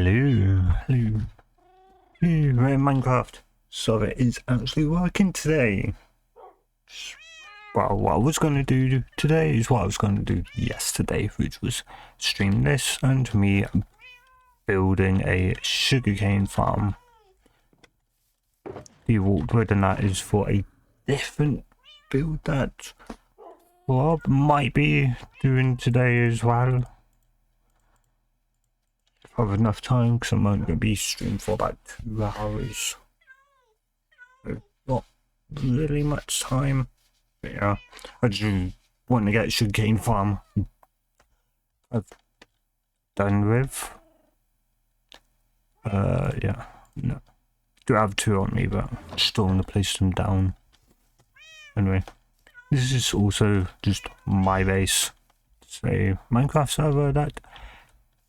Hello. We're in Minecraft. So it is actually working today. Well, what I was going to do today is what I was going to do yesterday, which was stream this and me building a sugarcane farm. The awkward and that is for a different build that Rob might be doing today as well. I have enough time because I'm only going to be streaming for about 2 hours. So not really much time. But yeah, I just want to get sugarcane farm I've done with. Yeah, no. Do have 2 on me, but I still want to place them down. Anyway, this is also just my base. It's a Minecraft server that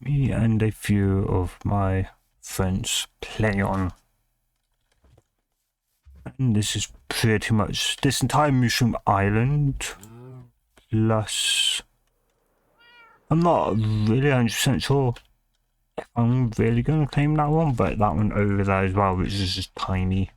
me and a few of my friends play on. And this is pretty much this entire mushroom island. Plus, I'm not really 100% sure if I'm really going to claim that one, but that one over there as well, which is just tiny.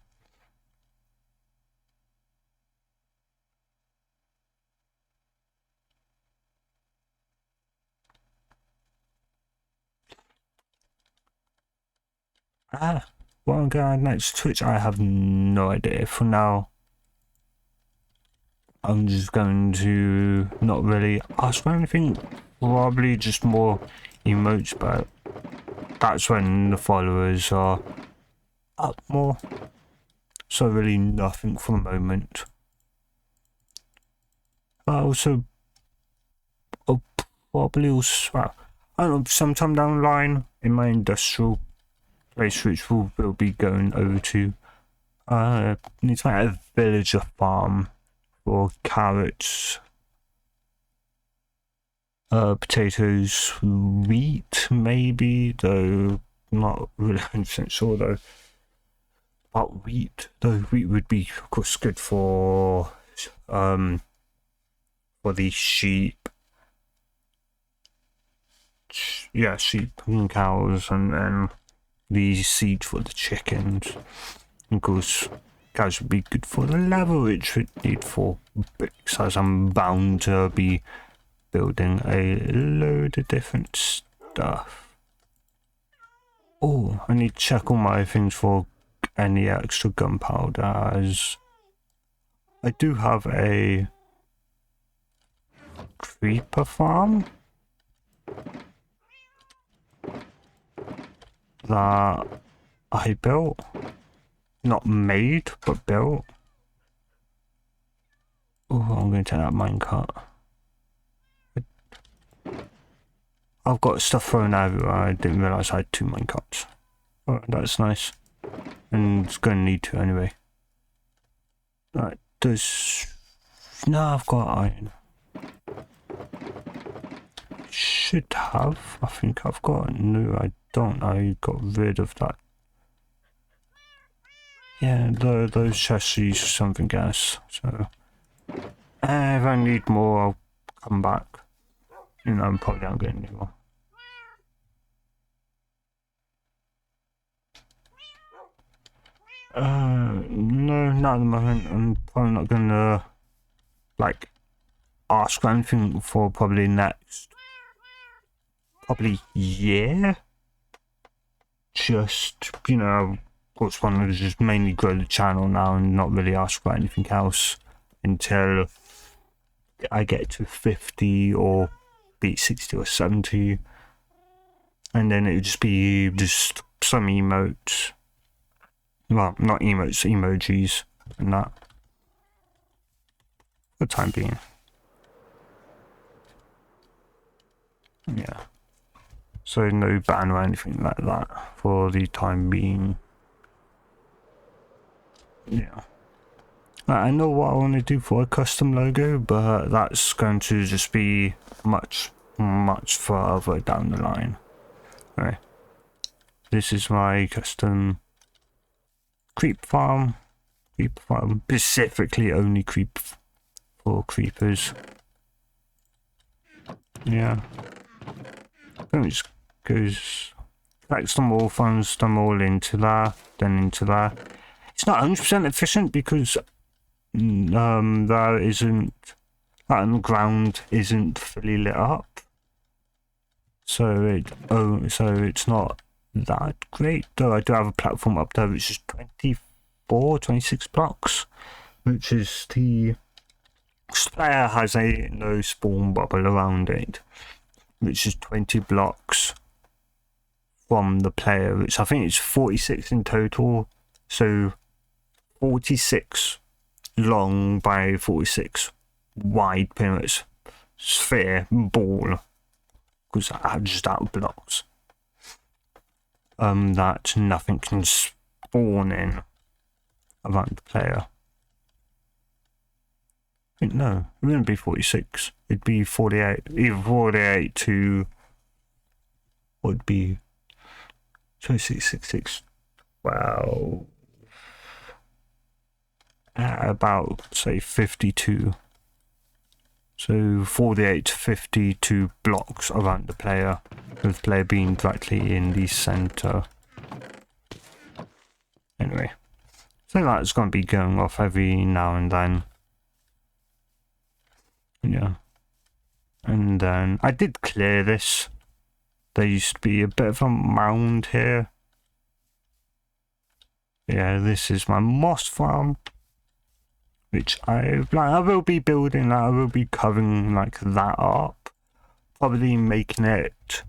What I'm going to next Twitch, I have no idea. For now, I'm just going to not really ask for anything, probably just more emotes, but that's when the followers are up more. So really nothing for the moment. But also, I'll probably also, well, I don't know, sometime down the line in my industrial place, which will be going over to, need to make a villager farm for carrots, potatoes, wheat maybe, though not really 100% sure though. About wheat, though wheat would be of course good for the sheep. Yeah, sheep and cows, and then the seed for the chickens. Of course, cows would be good for the leather, which would need for bricks, as I'm bound to be building a load of different stuff. Oh, I need to check all my things for any extra gunpowder, as I do have a creeper farm that I built. Not made, but built. Oh, I'm going to take that minecart. I've got stuff thrown everywhere. I didn't realise I had 2 minecarts. Oh, that's nice. And it's going to need to anyway. Right, no, I've got iron. Should have. I think I've got. No, I don't. I got rid of that. Yeah, those chassis or something else. So, if I need more, I'll come back. You know, I'm probably not getting any more. No, not at the moment. I'm probably not gonna like ask for anything for probably next year. Just, you know, of course, want to just mainly grow the channel now and not really ask for anything else until I get to 50 or be 60 or 70, and then it would just be just some emotes. Well, not emotes, emojis and that. For the time being. Yeah. So no ban or anything like that for the time being. Yeah. I know what I want to do for a custom logo, but that's going to just be much further down the line. Alright. This is my custom creep farm. Creep farm. Specifically only creep for creepers. Yeah. Pretty much goes collects them all, funds them all into there, then into there. It's not 100% efficient because there isn't, that on the ground isn't fully lit up. So it's not that great, though I do have a platform up there which is 26 blocks, which is the player has a no spawn bubble around it, which is 20 blocks from the player, which I think is 46 in total, so 46 long by 46 wide, pretty much sphere ball, because I just out blocks that nothing can spawn in around the player. No, it wouldn't be 46. It'd be 48. Either 48 to would be 26, 66. Well, about say 52. So 48 to 52 blocks around the player, with the player being directly in the center. Anyway, so that's going to be going off every now and then. Yeah. And then I did clear this. There used to be a bit of a mound here. Yeah, this is my moss farm, which I will be building that. I will be covering like that up, probably making it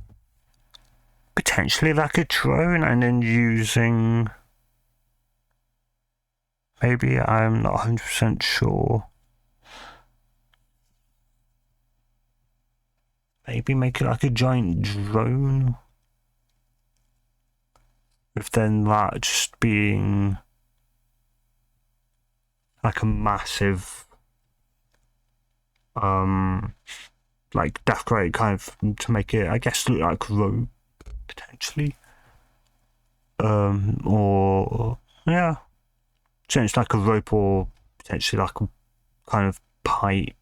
potentially like a drone, and then using, maybe, I'm not 100% sure, maybe make it like a giant drone, with then that just being like a massive like decorate kind of, to make it, I guess, look like a rope potentially, or yeah, so it's like a rope, or potentially like a kind of pipe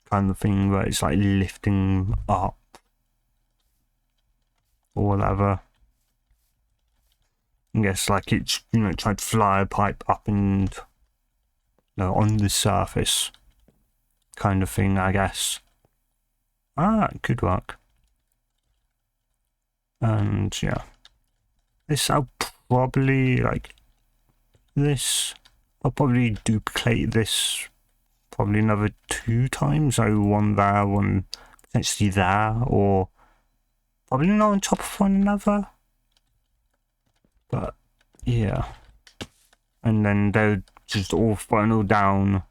kind of thing where it's like lifting up or whatever. I guess like it's, trying to fly a pipe up and on the surface kind of thing, I guess. It could work. And yeah, this I'll probably I'll probably duplicate this probably another 2 times. So one there, one potentially there, or probably not on top of one another. But yeah, and then they'll just all funnel down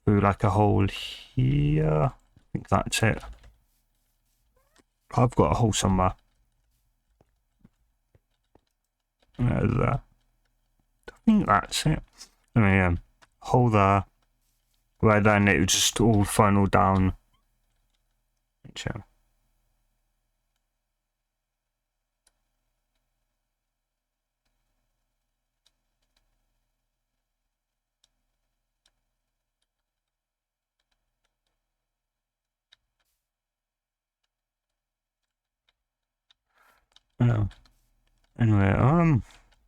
through like a hole here. I think that's it. I've got a hole somewhere. There. I think that's it. Anyway, hole there, where then it would just all funnel down. Yeah. Yeah. Anyway,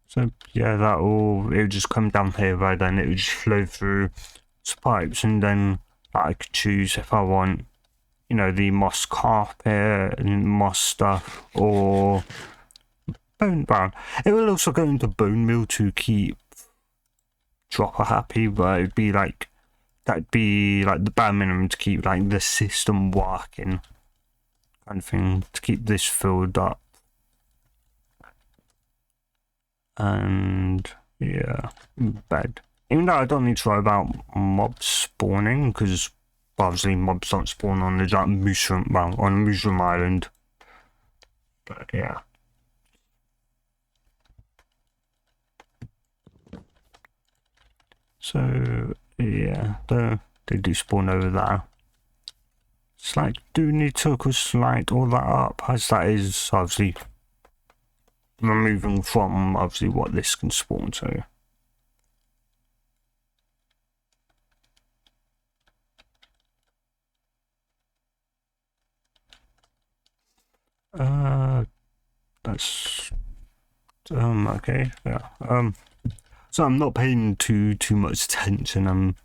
so yeah, it would just come down here, right? Then it would just flow through pipes, and then I could choose if I want, the moss carpet and moss stuff, or bone brown. It will also go into bone meal to keep Dropper happy, but it'd be like, that'd be like the bare minimum to keep like the system working, kind of thing, to keep this filled up. And yeah, bed. Even though I don't need to worry about mobs spawning, because obviously mobs don't spawn on the giant mushroom, on Mushroom Island. But yeah. So yeah, they do spawn over there. It's like, do need to light all that up, as that is obviously removing from obviously what this can spawn to. That's okay. Yeah. So I'm not paying too much attention.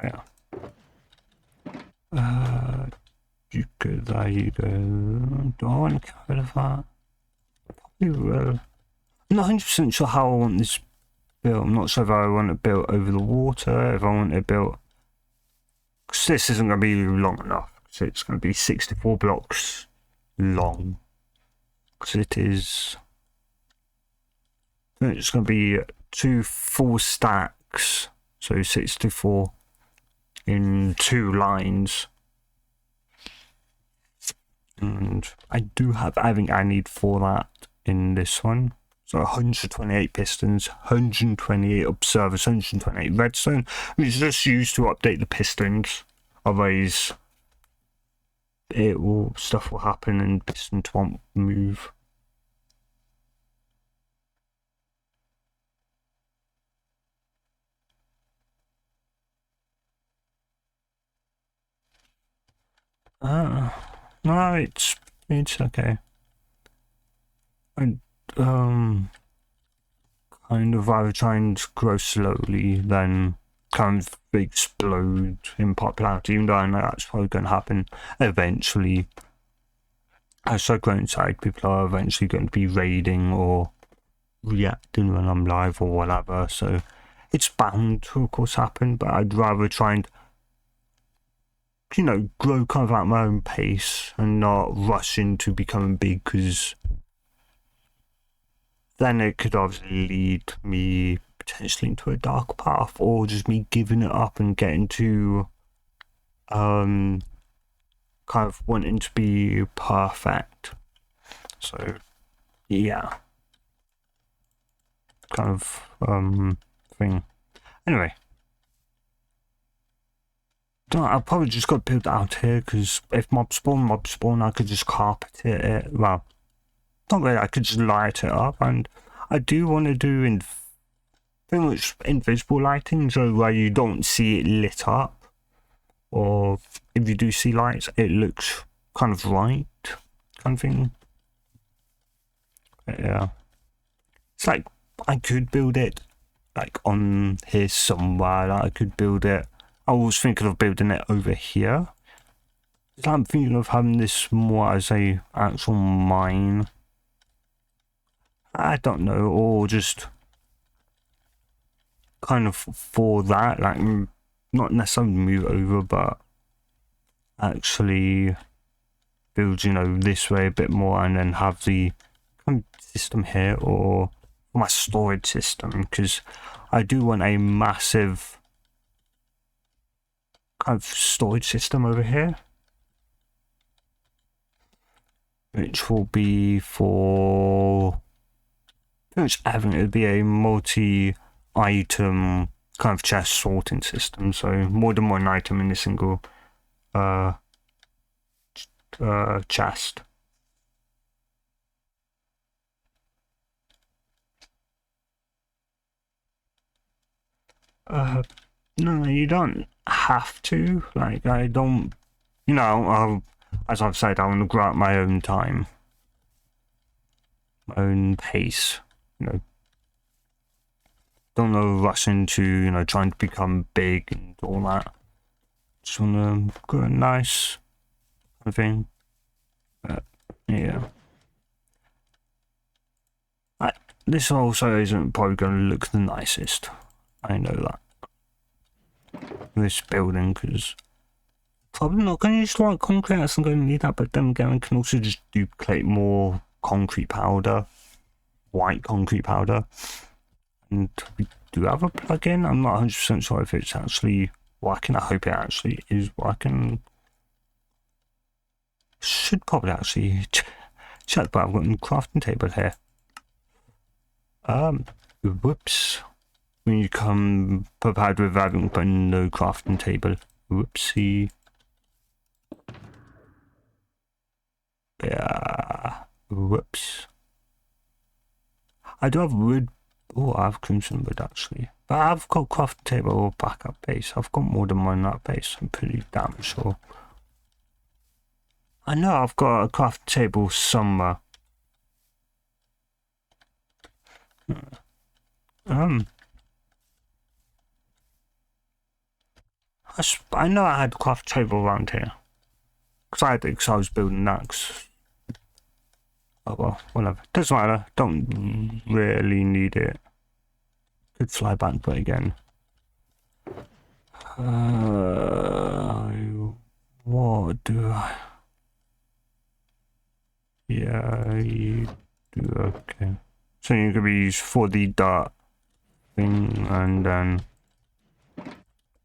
Yeah. There you go. Do I want to get rid of that? Probably will. I'm not 100% sure how I want this built. I'm not sure if I want it built over the water, if I want it built... Because this isn't going to be long enough. So it's going to be 64 blocks long. Because it is... It's going to be 2 full stacks. So 64 in 2 lines. And I do have, I think I need 4 that in this one. So 128 pistons, 128 observers, 128 redstone, which is just used to update the pistons. Otherwise, stuff will happen and pistons won't move. No, it's okay. And kind of rather try and grow slowly than kind of explode in popularity, even though I know that's probably going to happen eventually. As I grow inside, people are eventually going to be raiding or reacting when I'm live or whatever, so it's bound to of course happen, but I'd rather try and, you know, grow kind of at my own pace and not rush into becoming big, because then it could obviously lead me potentially into a dark path, or just me giving it up and getting to kind of wanting to be perfect. So yeah, kind of thing. Anyway, I'll probably just got to build out here, because if mob spawn, I could just carpet it. Well, not really, I could just light it up, and I do want to do pretty much invisible lighting, so where you don't see it lit up, or if you do see lights, it looks kind of right, kind of thing. But yeah, it's like I could build it like on here somewhere. Like I could build it. I was thinking of building it over here. I'm thinking of having this more as a actual mine. I don't know, or just kind of for that, like not necessarily move over, but actually build, you know, this way a bit more, and then have the kind of system here, or my storage system, because I do want a massive kind of storage system over here, which will be for pretty much everything. It would be a multi-item kind of chest sorting system, so more than one item in a single chest. No, you don't have to. Like, I don't, you know, as I've said, I want to grow at my own time, my own pace, you know. Don't know, rush into, you know, trying to become big and all that. Just want to grow nice kind of thing. But, yeah. This also isn't probably going to look the nicest. I know that. This building, because probably not going to use white concrete. That's not going to need that, but then again, I can also just duplicate more concrete powder, white concrete powder. And we do have a plugin. I'm not 100% sure if it's actually working. I hope it actually is working. Should probably actually check, but I've got a crafting table here. Whoops. When you come prepared with having but no crafting table. Whoopsie. Yeah. Whoops. I do have wood. Oh, I have crimson wood actually. But I've got crafting table or backup base. I've got more than one that base, I'm pretty damn sure. I know I've got a craft table somewhere. I know I had a craft table around here. Because I had it, because I was building that. Oh well, whatever. Doesn't matter. Don't really need it. Could fly back, but again. What do I? Yeah, you do. Okay. So you could be used for the dart thing and then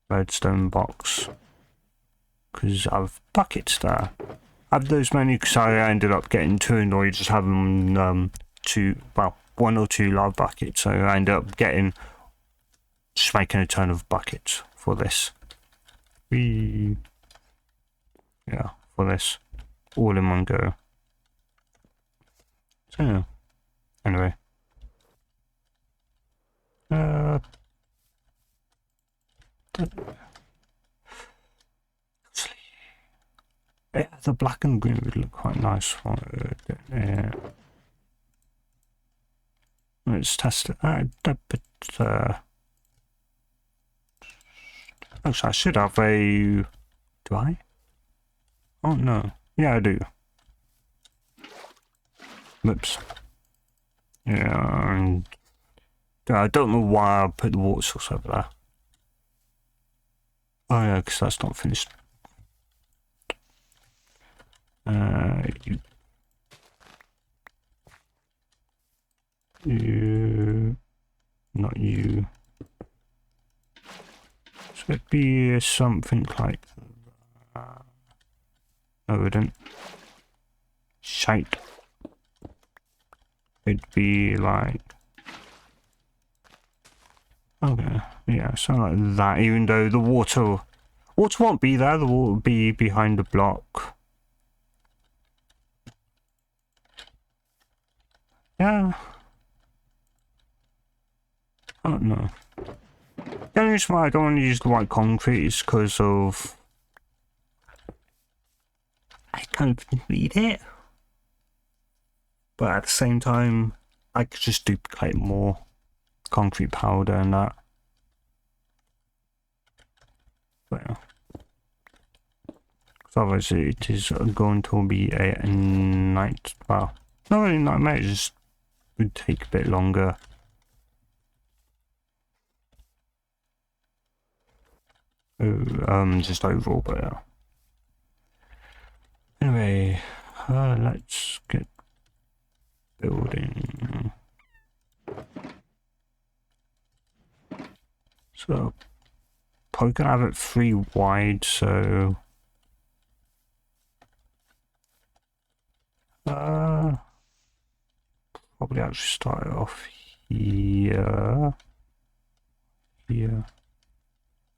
redstone box. Because I've buckets there. I have those many because I ended up getting too annoyed just having one or two large buckets. So I ended up just making a ton of buckets for this. Yeah, for this. All in one go. So, anyway. Yeah, the black and green would look quite nice for it. Yeah. Let's test it out a bit. Actually, I should have a. Do I? Oh no. Yeah, I do. Whoops. Yeah, and I don't know why I put the water source over there. Oh yeah, because that's not finished. You, not you. So it'd be something like that. No, it didn't. Shite. It'd be like. Okay, yeah, something like that, even though the water won't be there, the water will be behind the block. Yeah. I don't know. The only reason why I don't want to use the white concrete is because of... I don't need it. But at the same time, I could just duplicate more concrete powder and that. But yeah. Because otherwise it is going to be a night... Well, not really nightmare, it just would take a bit longer. Just overall, but yeah. Anyway, let's get building. So, probably gonna have it 3 wide, so... probably actually start it off here. Here.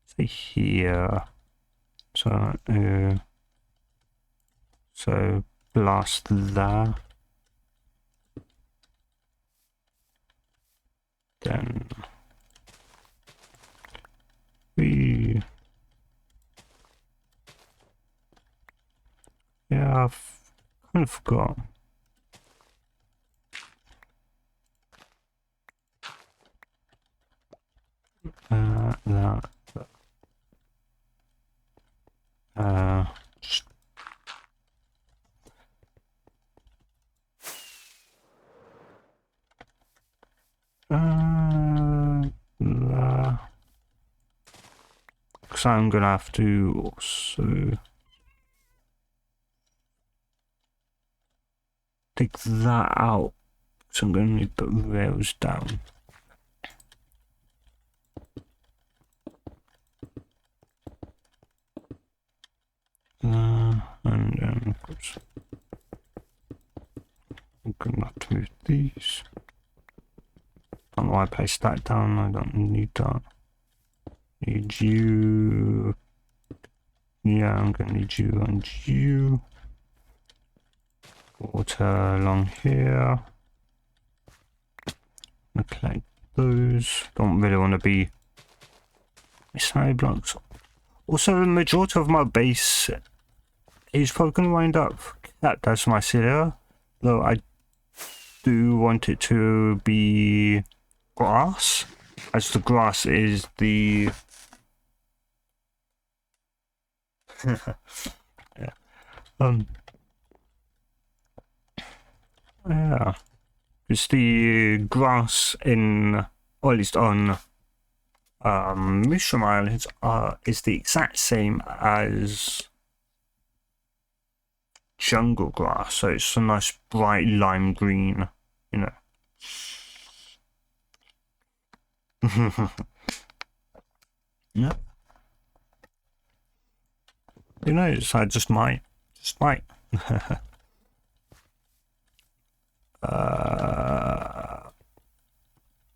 Say here. So blast there. Then we... Yeah, I've kind of forgot. That. Just because I'm gonna have to also take that out, so I'm gonna need to put rails down. And then oops. I'm gonna have to move these. Don't know why I placed that down, I don't need that. Need you. Yeah, I'm gonna need you and you. Water along here. I'm gonna collect those. Don't really want to be side blocks. Also, the majority of my base it's probably going to wind up kept as mycelia, though I do want it to be grass, as the grass is the yeah. Yeah, it's the grass in, or at least on Mushroom Islands is the exact same as jungle grass, so it's a nice bright lime green, you know. Yeah. Who knows? I just might.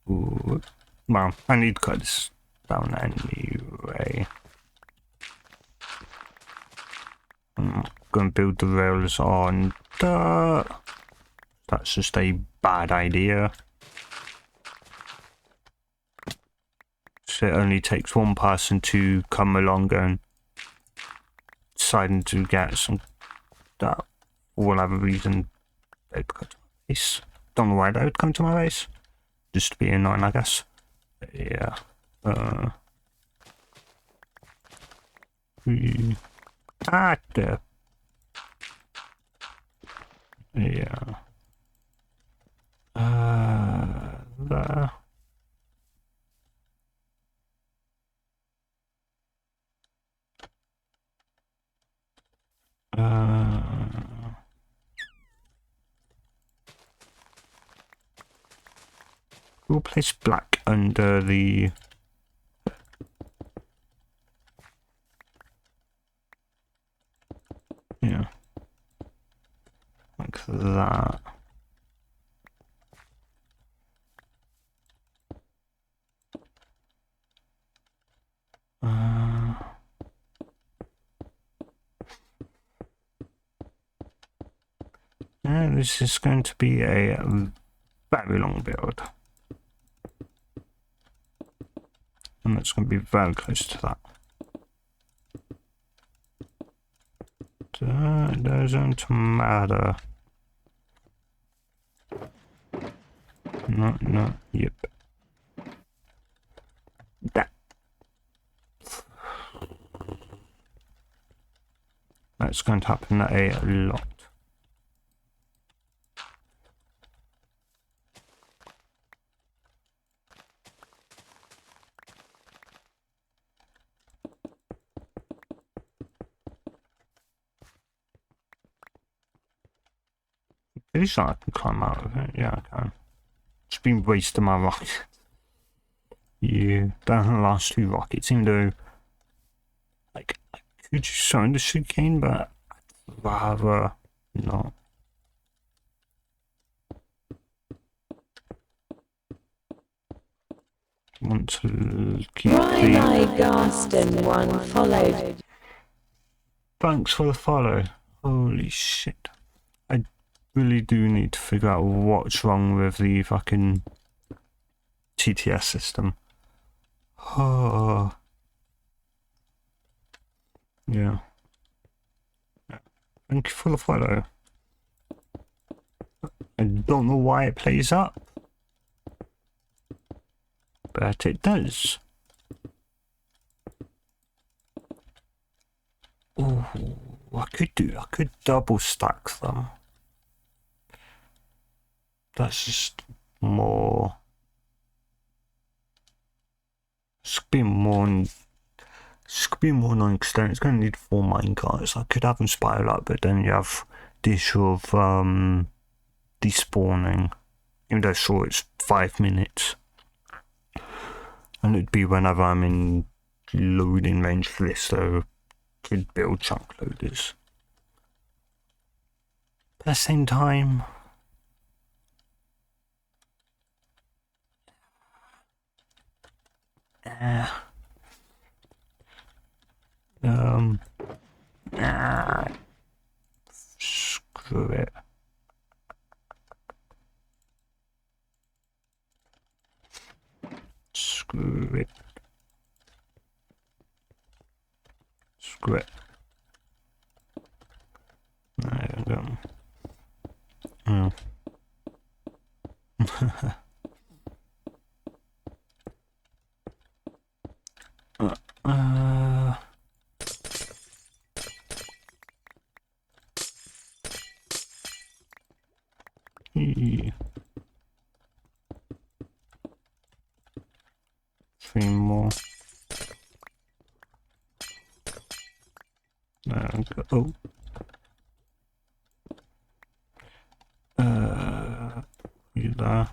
Ooh. Well, I need to cut this down anyway. I'm gonna build the rails on dirt. That's just a bad idea. So it only takes one person to come along and deciding to get some that for whatever reason they'd come to my base. Don't know why they would come to my base. Just to be annoying, I guess. But yeah. There. Yeah. There. We'll place black under the yeah, like that. Yeah, this is going to be a very long build. And it's going to be very close to that. That doesn't matter. No, yep. That. That's going to happen a lot. Pretty sure I can climb out of it. Yeah, I can. Just been wasting my rockets. Yeah, down the last 2 rockets, even though, like, I could just sound the sugarcane, but I'd rather not. Want to keep Ryan Garston 1 followed. Thanks for the follow. Holy shit. I really do need to figure out what's wrong with the fucking TTS system. Oh. Yeah. Thank you for the follow. I don't know why it plays up, but it does. Oh, I could double stack them. That's just more. It's gonna be more non-extended. It's gonna need 4 minecarts. I could have them spiral up, but then you have the issue of despawning. Even though sure it's 5 minutes. And it'd be whenever I'm in loading range for this, so could build chunk loaders. But at the same time, screw it. Screw it. Oh. You there?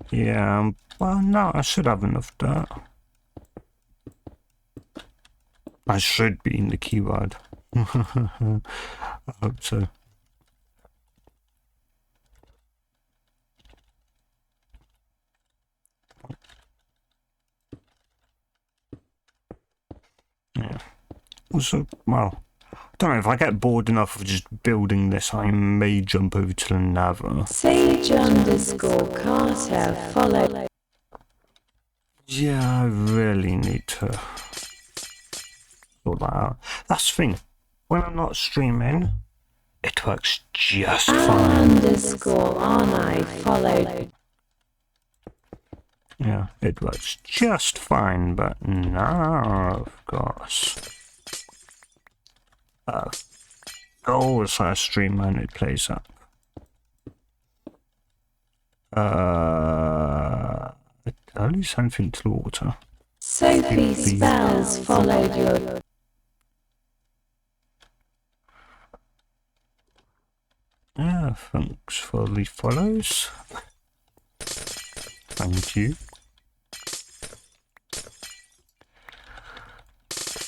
Yeah, well, no, I should have enough dirt. I should be in the keyword. I hope so. Yeah. Also, well, I don't know, if I get bored enough of just building this, I may jump over to the Nether. Sage_Carter followed. Yeah, I really need to sort that out. That's the thing. When I'm not streaming, it works just fine. _Arnai followed. Yeah, it works just fine, but now, of course. Goals I stream and it plays up. Only something to water. Sophie Spells followed your. Yeah, thanks for the follows. Thank you.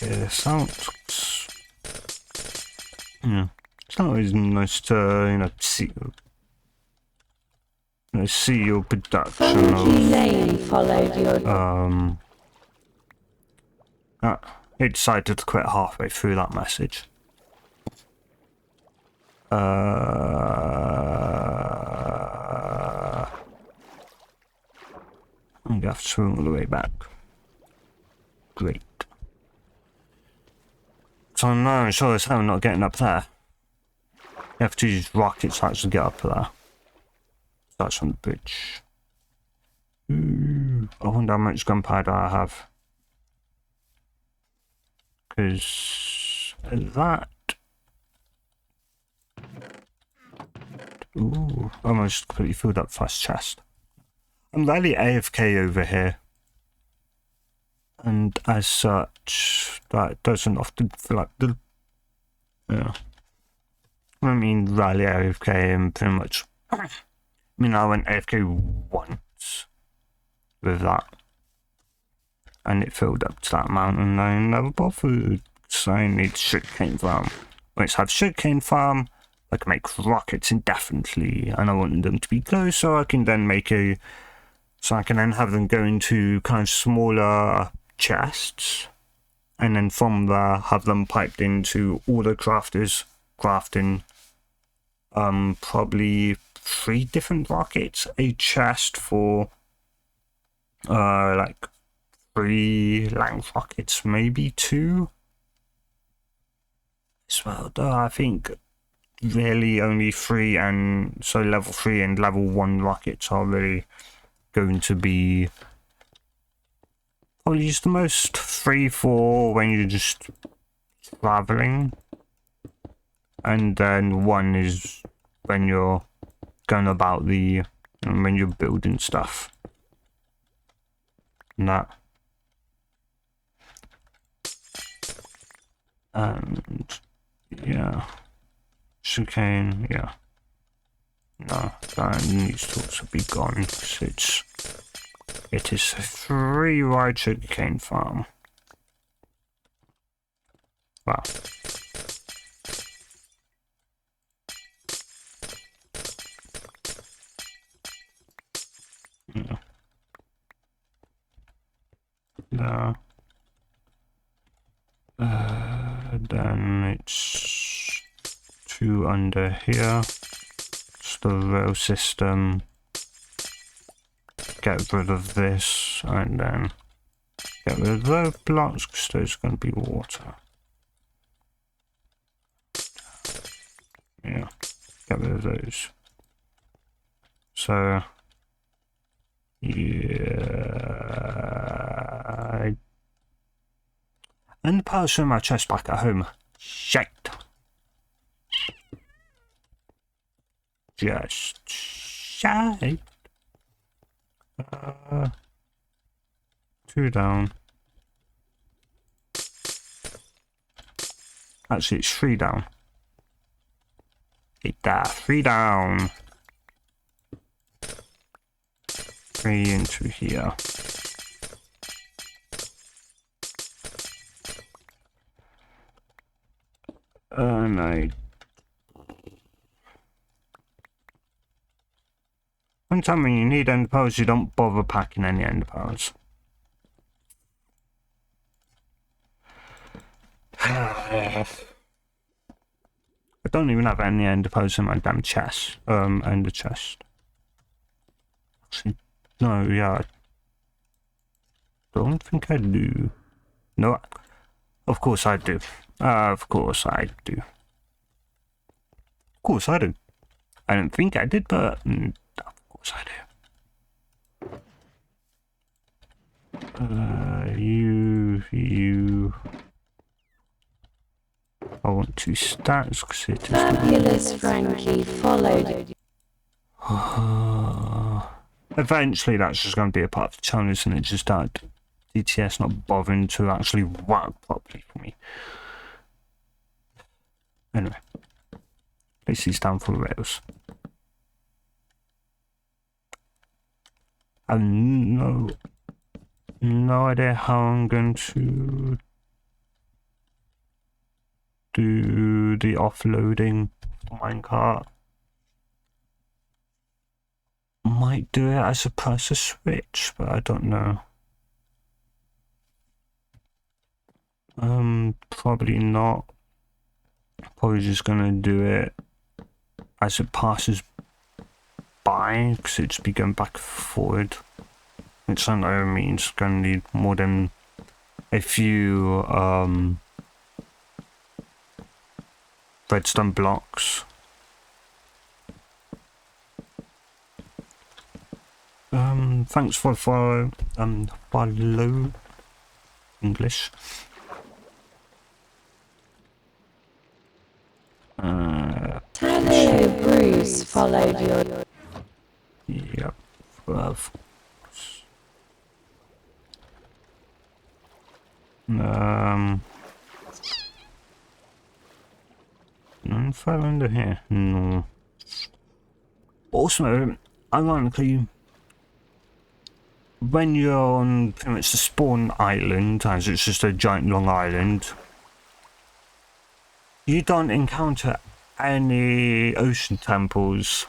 Yeah, sounds. Yeah, it's always nice to, see your production Funky of. Lane followed your. He decided to quit halfway through that message. I'm gonna have to swing all the way back. Great. So no, sure as hell not getting up there. You have to use rockets to actually get up there. That's on the bridge. Ooh, I wonder how much gunpowder I have. Because that. Ooh, almost completely filled up first chest. I'm rarely AFK over here. And as such, that doesn't often feel like the. Yeah. I mean, rarely AFK and pretty much. I mean, I went AFK once with that. And it filled up to that amount and I never bothered. So I need sugarcane farm. Once I have sugarcane farm, I can make rockets indefinitely. And I want them to be close so I can then make a. So I can then have them go into kind of smaller chests. And then from there, have them piped into all the crafters crafting probably 3 different rockets. A chest for like 3 length rockets, maybe 2 as well. Though I think really only 3, and so level 3 and level 1 rockets are really going to be probably just the most 3 for when you're just traveling, and then 1 is when you're going about when you're building stuff and that. And yeah, sugarcane, yeah. No, that needs to also be gone because it is a 3 wide sugarcane farm. Wow. Yeah. No. Then it's 2 under here. Just the rail system. Get rid of this and then get rid of those blocks because there's going to be water. Yeah, get rid of those. So, yeah. And the power's in my chest back at home. Shit. Just shite. 2 down. Actually, it's 3 down. Take that. 3 down. 3 into here. No. Sometimes when you need end pearls, you don't bother packing any end pearls. I don't even have any end pearls in my damn chest. Ender chest. Actually, no, yeah. I don't think I do. No, of course I do. Of course I do. Of course I do. I don't think I did, but of course I do. You. I want 2 stats because it is. Fabulous Frankie followed. Eventually, that's just going to be a part of the challenge, isn't it? Just that DTS not bothering to actually work properly for me. Anyway, place these down for the rails. I have no idea how I'm going to do the offloading minecart. Might do it as a press a switch, but I don't know. Probably not. Probably just gonna do it as it passes by, because it's be going back and forward. Which I know means gonna need more than a few redstone blocks. Thanks for follow English. Hello, Bruce followed your. Yep, of course. None fell under here. No. Also, ironically, when you're on pretty much the spawn island, as it's just a giant long island, you don't encounter any ocean temples.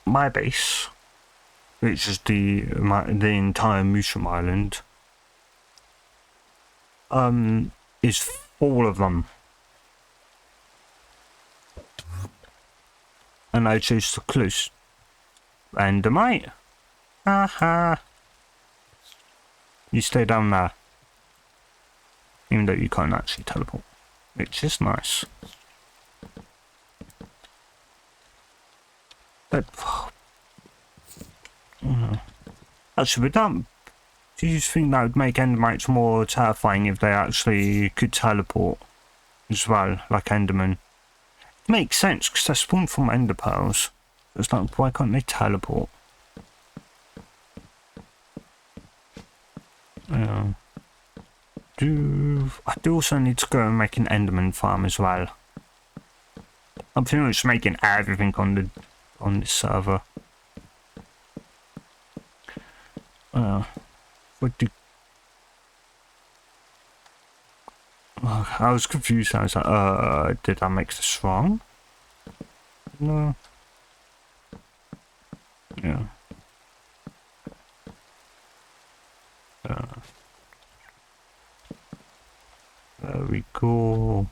My base, which is the entire Mushroom Island, is full of them. And I chose the close Endermite. Haha. You stay down there. Even though you can't actually teleport, which is nice. But actually, with that, do you think that would make Endermites more terrifying if they actually could teleport as well, like Enderman? Makes sense because they're spawned from Ender pearls. It's like, why can't they teleport? I do also need to go and make an Enderman farm as well. I'm pretty much making everything on this server. What do? Oh, I was confused. I was like, did I make this wrong? No. Yeah. There we go.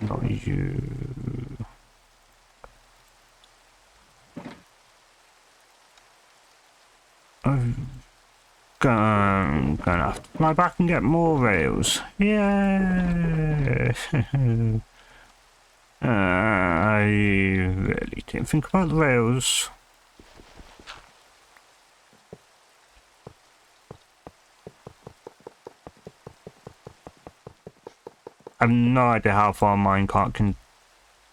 Not you. I'm gonna have to fly back and get more rails. Yeah. I really didn't think about the rails. I have no idea how far a minecart can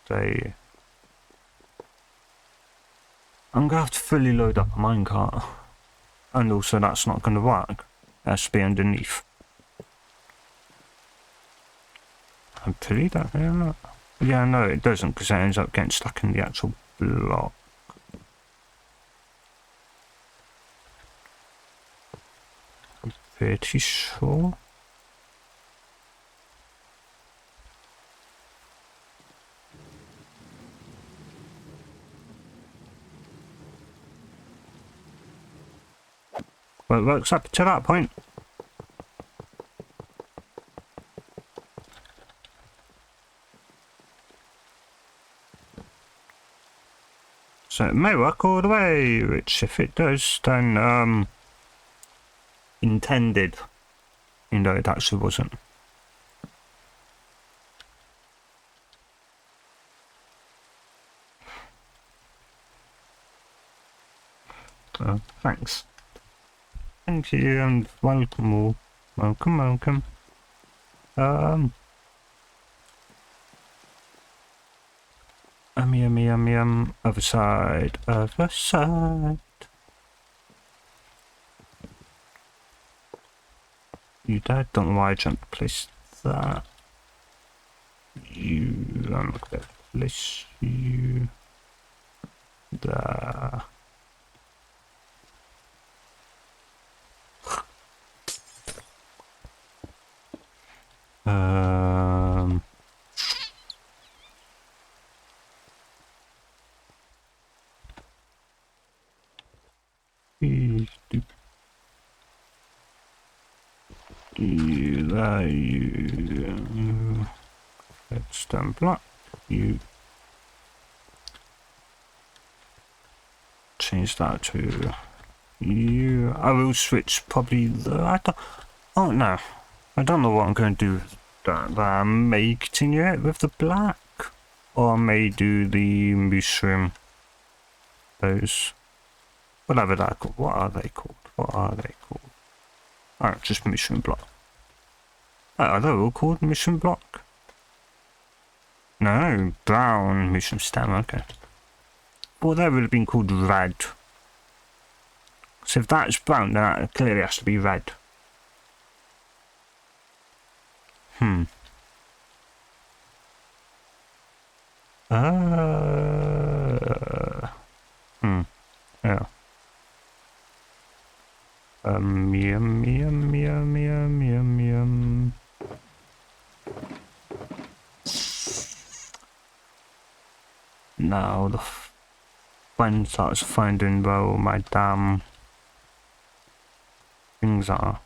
stay. I'm gonna have to fully load up a minecart. And also that's not going to work. It has to be underneath. I'm pretty that, yeah, no, it doesn't, because it ends up getting stuck in the actual block. I'm pretty sure. Well, it works up to that point. So it may work all the way, which if it does, then, intended. You know, it actually wasn't. Thanks. Thank you and welcome all. Welcome, welcome. Other side, other side. You died, don't know why I jumped to place that. You, I'm not gonna place you there. You there, you redstone block, you change that to you. I will switch probably the, oh no, I don't know what I'm going to do with that. I may continue it with the black, or I may do the mushroom. Those, whatever they're called. What are they called? What are they called? Oh, just mushroom block. Oh, are they all called mushroom block? No, brown mushroom stem, okay. Well, that would have been called red. So if that's brown, then that clearly has to be red. Yeah. Yum. Now the fun starts finding where all my damn things are.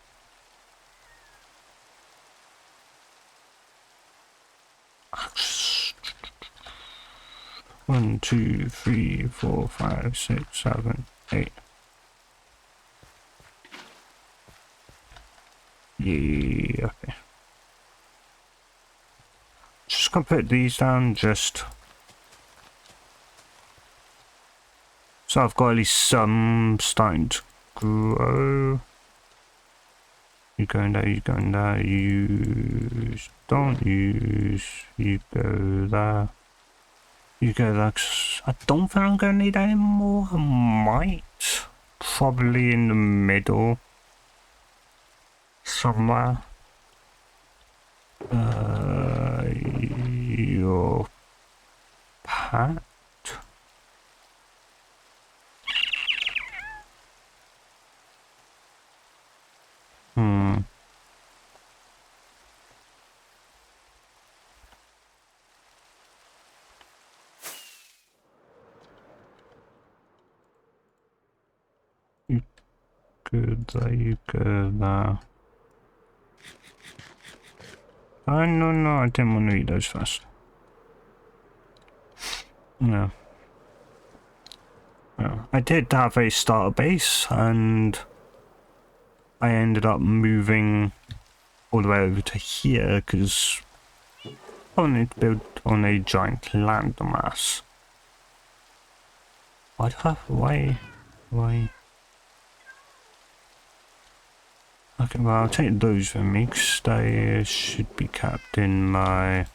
One, 2, 3, 4, 5, 6, 7, 8. Yeah, okay. Just gonna put these down, just so I've got at least some starting to grow. You go in there, you go in there, use, don't use, you go there. You go there, 'cause I don't think I'm gonna need any more. I might. Probably in the middle. Somewhere. Your pat. You good there, you good there. Oh, no, I didn't want to eat those first. No. I did have a starter base, and I ended up moving all the way over to here, because I wanted to build on a giant landmass. Why? Okay, well, I'll take those with me, because they should be kept in my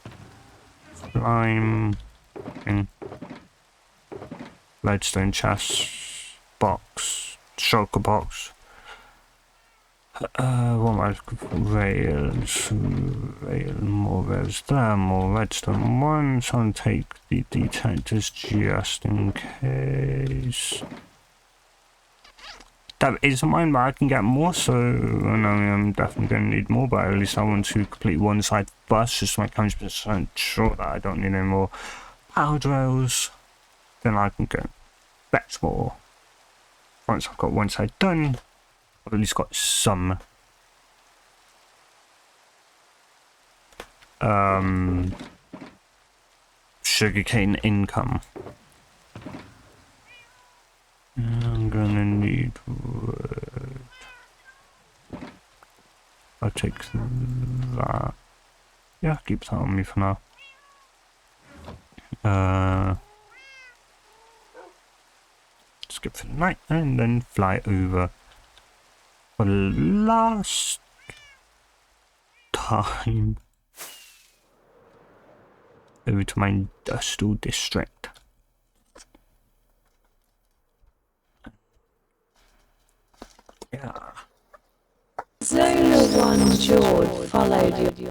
slime thing. Redstone chest box, shulker box. What am I looking for? Rail, more rails there, more redstone ones. I'll take the detectors just in case. That isn't mine, but I can get more, so I know I'm definitely going to need more, but at least I want to complete one side first, just to make 100% sure that I don't need any more power rails. Then I can go fetch more. Once I've got one side done, I've at least got some sugarcane income. I'm gonna need wood. I'll take that. Yeah, keep that on me for now. Skip for the night and then fly over for the last time over to my industrial district. Yeah. Zola 1 George followed you.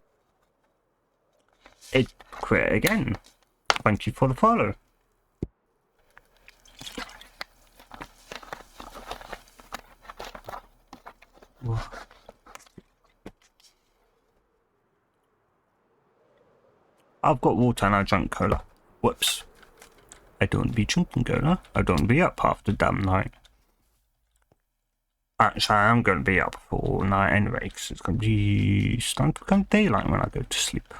It quit again. Thank you for the follow. I've got water and I drank cola. Whoops. I don't be drinking cola. I don't be up half the damn night. Actually, I'm going to be up for all night anyway, because it's going to be starting to become daylight when I go to sleep.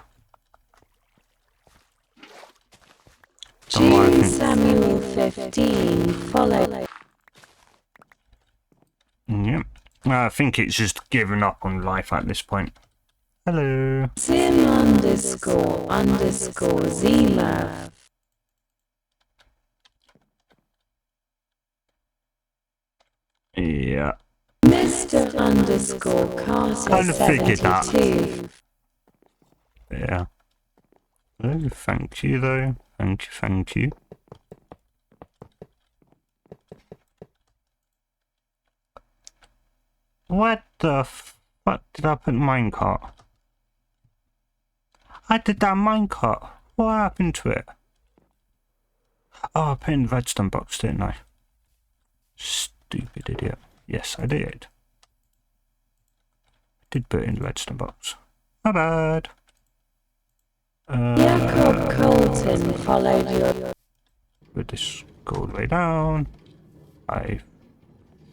June Samuel 15 followed. Yep. I think it's just given up on life at this point. Hello. Sim__Zima. Yeah. Mr_Carter Kind of figured that. 72. Yeah. Oh, thank you though. Thank you. What the fuck did I put in minecart? I did that minecart. What happened to it? Oh, I put in the redstone box, didn't I? Stupid idiot. Yes, I did. I did put it in the redstone box. My bad. Jacob Colton followed you. Would this go all the way down? I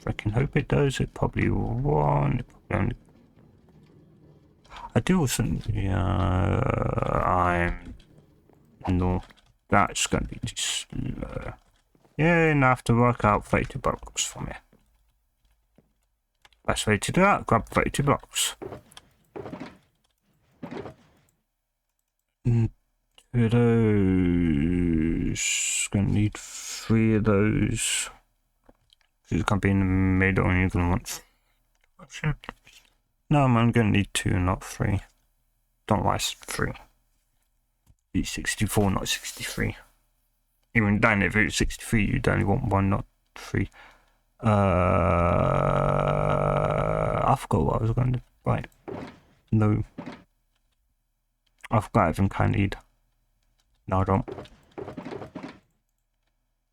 freaking hope it does. It probably won't. It probably only... I do also... Yeah... No. That's gonna be too slow. Yeah, enough to work out 32 blocks for me. Best way to do that, grab 32 blocks. Two of those. Gonna need 3 of those. It's gonna be in the middle and you're gonna want... No, I'm gonna need 2, not 3. Don't know why it's 3. It's 64, not 63. Even then, if it's 63, you'd only want 1, not 3. I forgot what I was going to... Right. No. I forgot everything I need. No, I don't.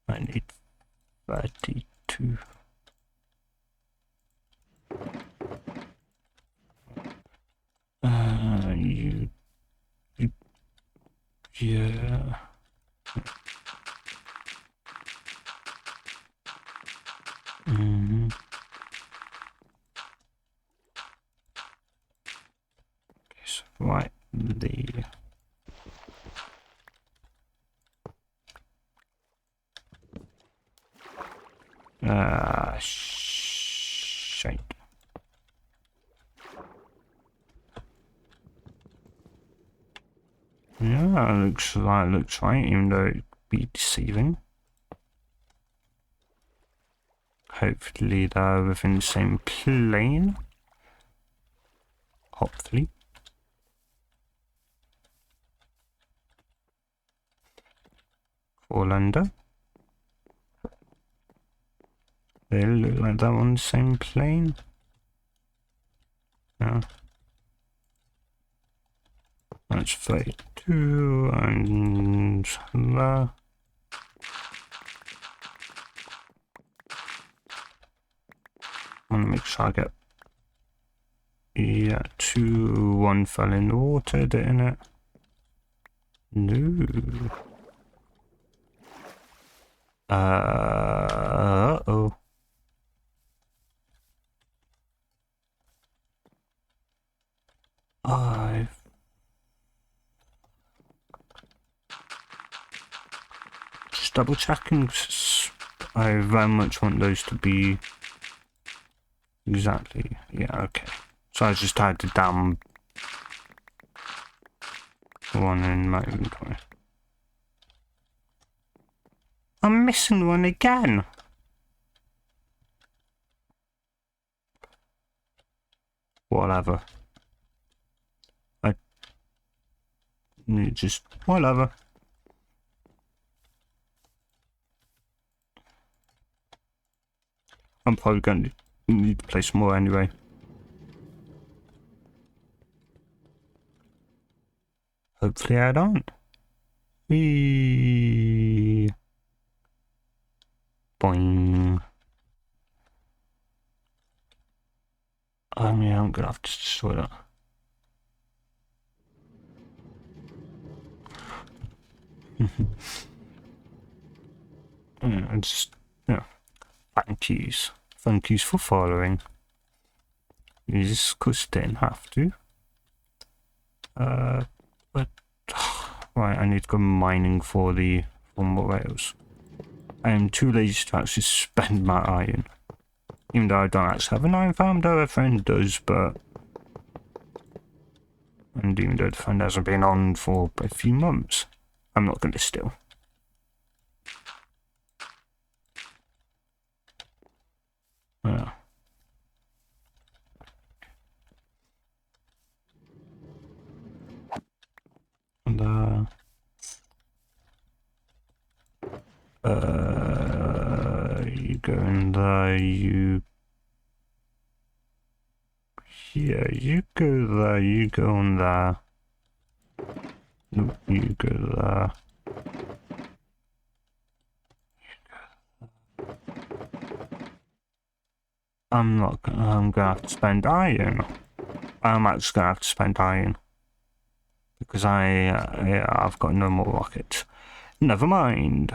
I need 32. Yeah. Okay, so right, the shite. Yeah, looks right, even though it'd be deceiving. Hopefully they're within the same plane. Hopefully. Fall under. They look like they're on the same plane. Yeah. That's 32 and that. I want to make sure I get. Yeah, 2, 1 fell in the water, didn't it? No. Uh-oh. I've just double checking. I very much want those to be exactly. Yeah, okay. So I just had the damn one in my inventory. I'm missing one again. Whatever. I just whatever. I'm probably going to need to play some more anyway. Hopefully I don't. Whee. Boing. Yeah, I'm gonna have to destroy that. Yeah, just, yeah. Thank yous. Thank yous for following. You just course didn't have to. But right, I need to go mining for the more rails. I am too lazy to actually spend my iron. Even though I don't actually have an iron farm, though a friend does, but... And even though the friend hasn't been on for a few months, I'm not going to steal. Yeah. And, you go in there, you... Yeah, you go there, you go in there. Nope, you go there. I'm gonna have to spend iron. I'm actually gonna have to spend iron. Because I've got no more rockets. Never mind.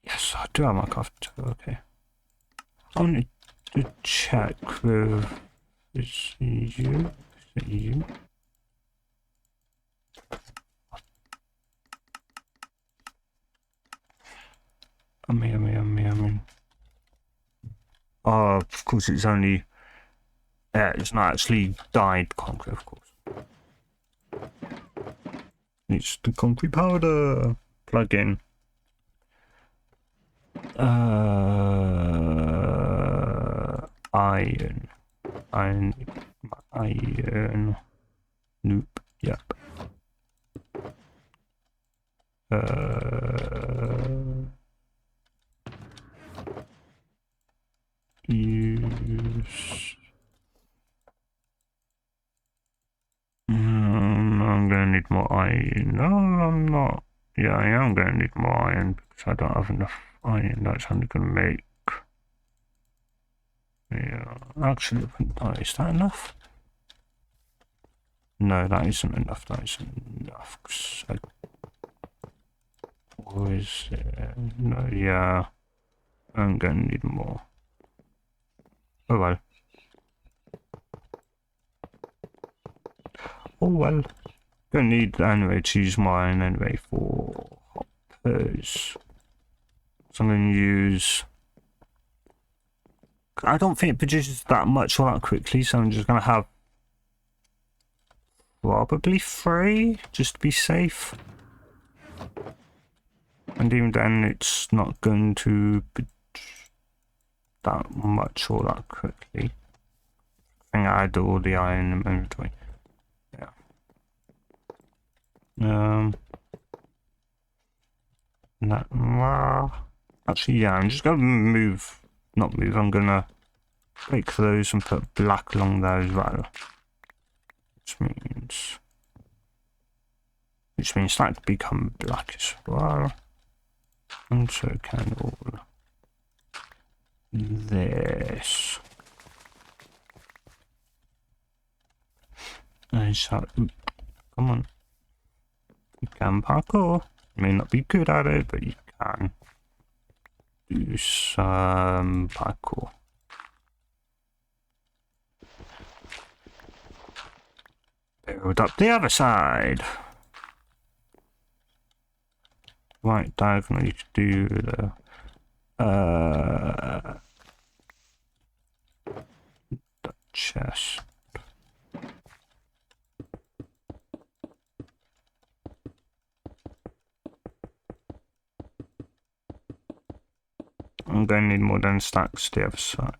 Yes, I do have my craft. Okay. I need to check with... Is you? Is it you? I mean. Oh, of course it's only... Yeah, it's not actually dyed concrete, of course. It's the concrete powder. Plug in. Iron. Iron. Nope. Yep. Use. I'm gonna need more iron. No, I'm not. Yeah, I am gonna need more iron because I don't have enough iron. That's only gonna make. Yeah, actually, is that enough? No, that isn't enough. That isn't enough. Or is it? No, yeah. I'm gonna need more. Oh well. Oh well. Gonna need anyway to use mine anyway for hoppers. So I'm gonna use. I don't think it produces that much or that quickly, so I'm just gonna have probably 3 just to be safe. And even then, it's not going to be that much or that quickly. I think I had all the iron in my inventory. Yeah. Actually, yeah, I'm just gonna move not move. I'm gonna break those and put black along there as well. Which means that could become black as well. And so can all this. And so, come on. You can parkour. You may not be good at it, but you can do some parkour. Build up the other side. Right diagonally to do the chest. I'm going to need more than stacks the other side.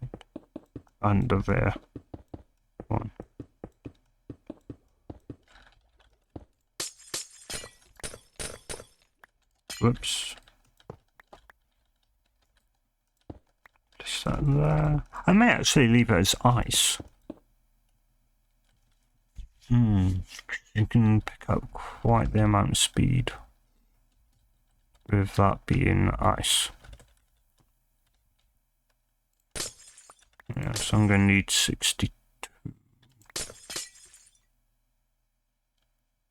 Under there. One. Whoops. Place that there. I may actually leave it as ice. You can pick up quite the amount of speed with that being ice. Yeah, so I'm going to need 62.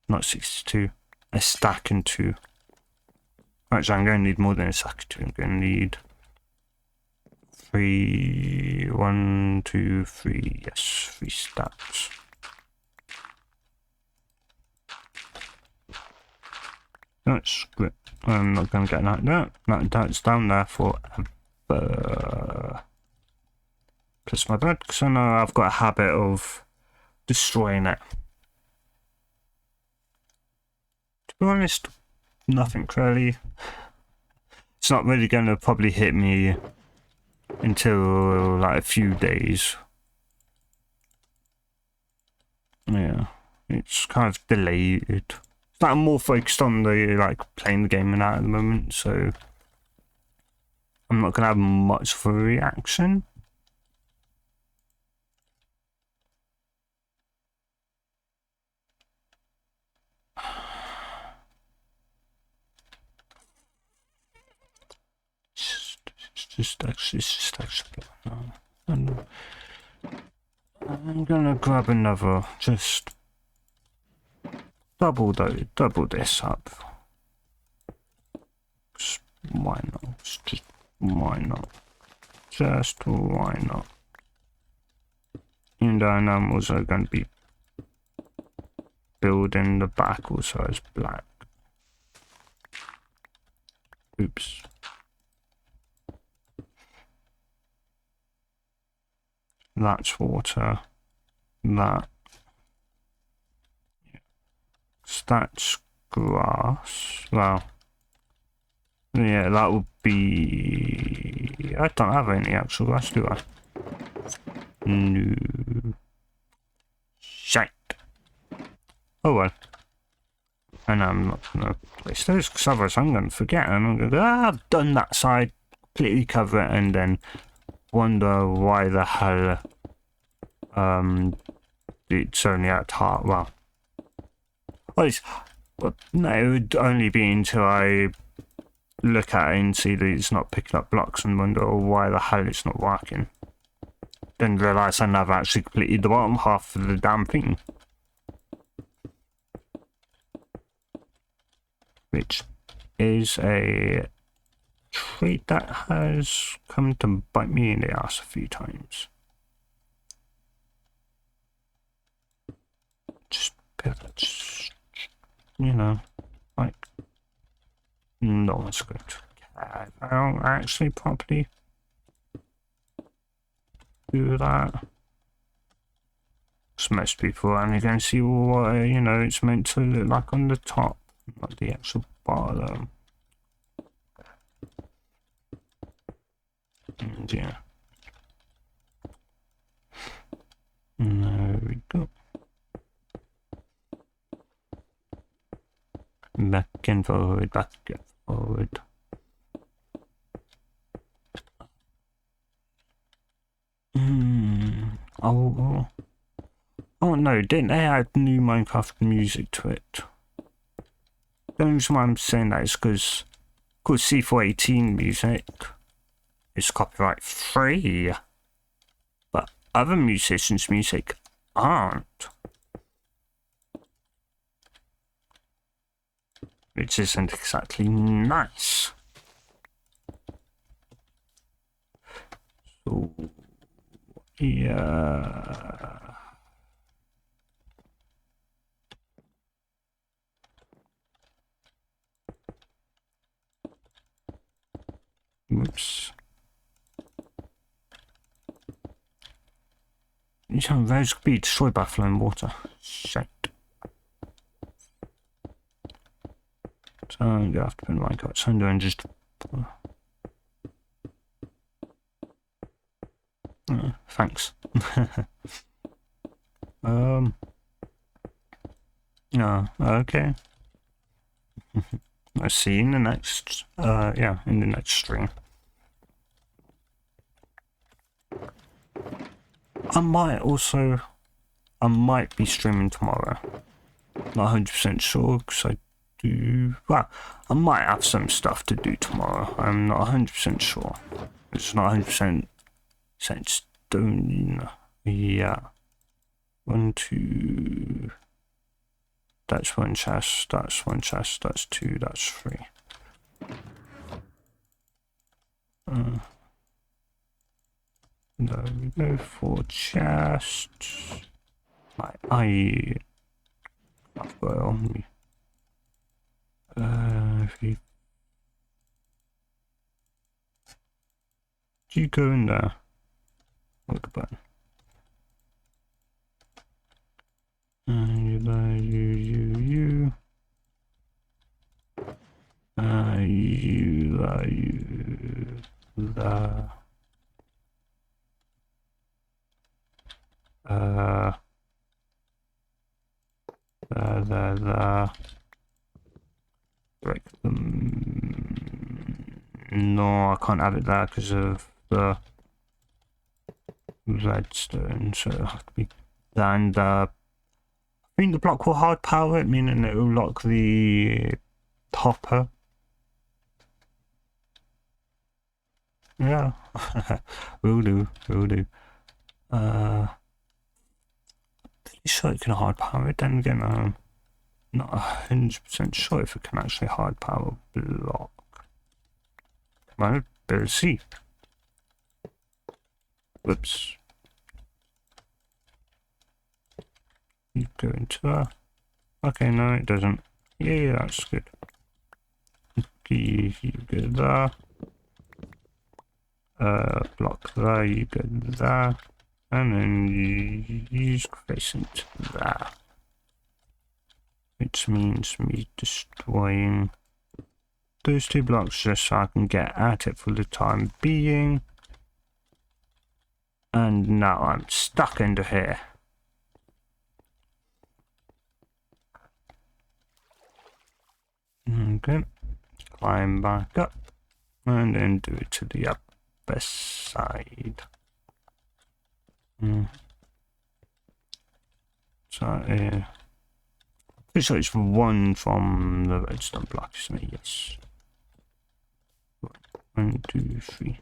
Not 62. A stack and 2. Actually, I'm going to need more than a stack and 2. I'm going to need 3. 1, 2, 3. Yes, 3 stacks. That's good. I'm not going to get that there. That's down there forever. Plus my bed, because I know I've got a habit of destroying it. To be honest, nothing really. It's not really going to probably hit me until like a few days. Yeah, it's kind of delayed. I'm more focused on the playing the game and that at the moment, so I'm not gonna have much of a reaction. Just actually. I'm gonna grab another. Just double this up. Why not? Just why not? Just why not? And I'm also going to be building the back also as black. Oops. That's water. That. That's grass. Well, yeah, that would be. I don't have any actual grass, do I? No. Shite. Oh well. And I'm not gonna place those because otherwise I'm gonna forget and I'm gonna go, I've done that side, completely cover it, and then wonder why the hell it's only at heart. Well, no, it would only be until I look at it and see that it's not picking up blocks and wonder why the hell it's not working. Then realise I never actually completed the bottom half of the damn thing. Which is a trait that has come to bite me in the ass a few times. Just, you know, no one's going to care. I don't actually properly do that. So most people are only going to see what, it's meant to look like on the top, not the actual bottom. And yeah. There we go. Back and forward, back and forward. Oh, oh no, didn't they add new Minecraft music to it? The only reason why I'm saying that is because C418 music is copyright free, but other musicians' music aren't. Which isn't exactly nice. So, yeah. Oops. Those could be destroyed by flowing water. Shit. So I'm gonna have to put my cuts under and just. Thanks. No, okay. I'll see you in the next, in the next stream. I might be streaming tomorrow. Not 100% sure, because I might have some stuff to do tomorrow. I'm not 100% sure. It's not 100% set in stone. Yeah. 1, 2... That's one chest, that's one chest, that's 2, that's 3. There we go, 4 chests. I have got it on me. Do you go in there? Look at that. You there, you. You there, you there. There. Break them. No, I can't have it there because of the redstone, so it'll have to be there. And I think the block will hard power it, meaning it will lock the hopper. Yeah, will do. Pretty sure it can hard power it. Then again, I'm not 100% sure if it can actually hard power block. Well, better see. Whoops. You go into there. Okay, no, it doesn't. Yeah, that's good. You go there. Block there, you go there. And then you use crescent there. Which means me destroying those 2 blocks just so I can get at it for the time being. And now I'm stuck into here. Okay. Climb back up. And then do it to the upper side. So, pretty sure it's 1 from the redstone block, isn't it? Yes. 1, 2, 3.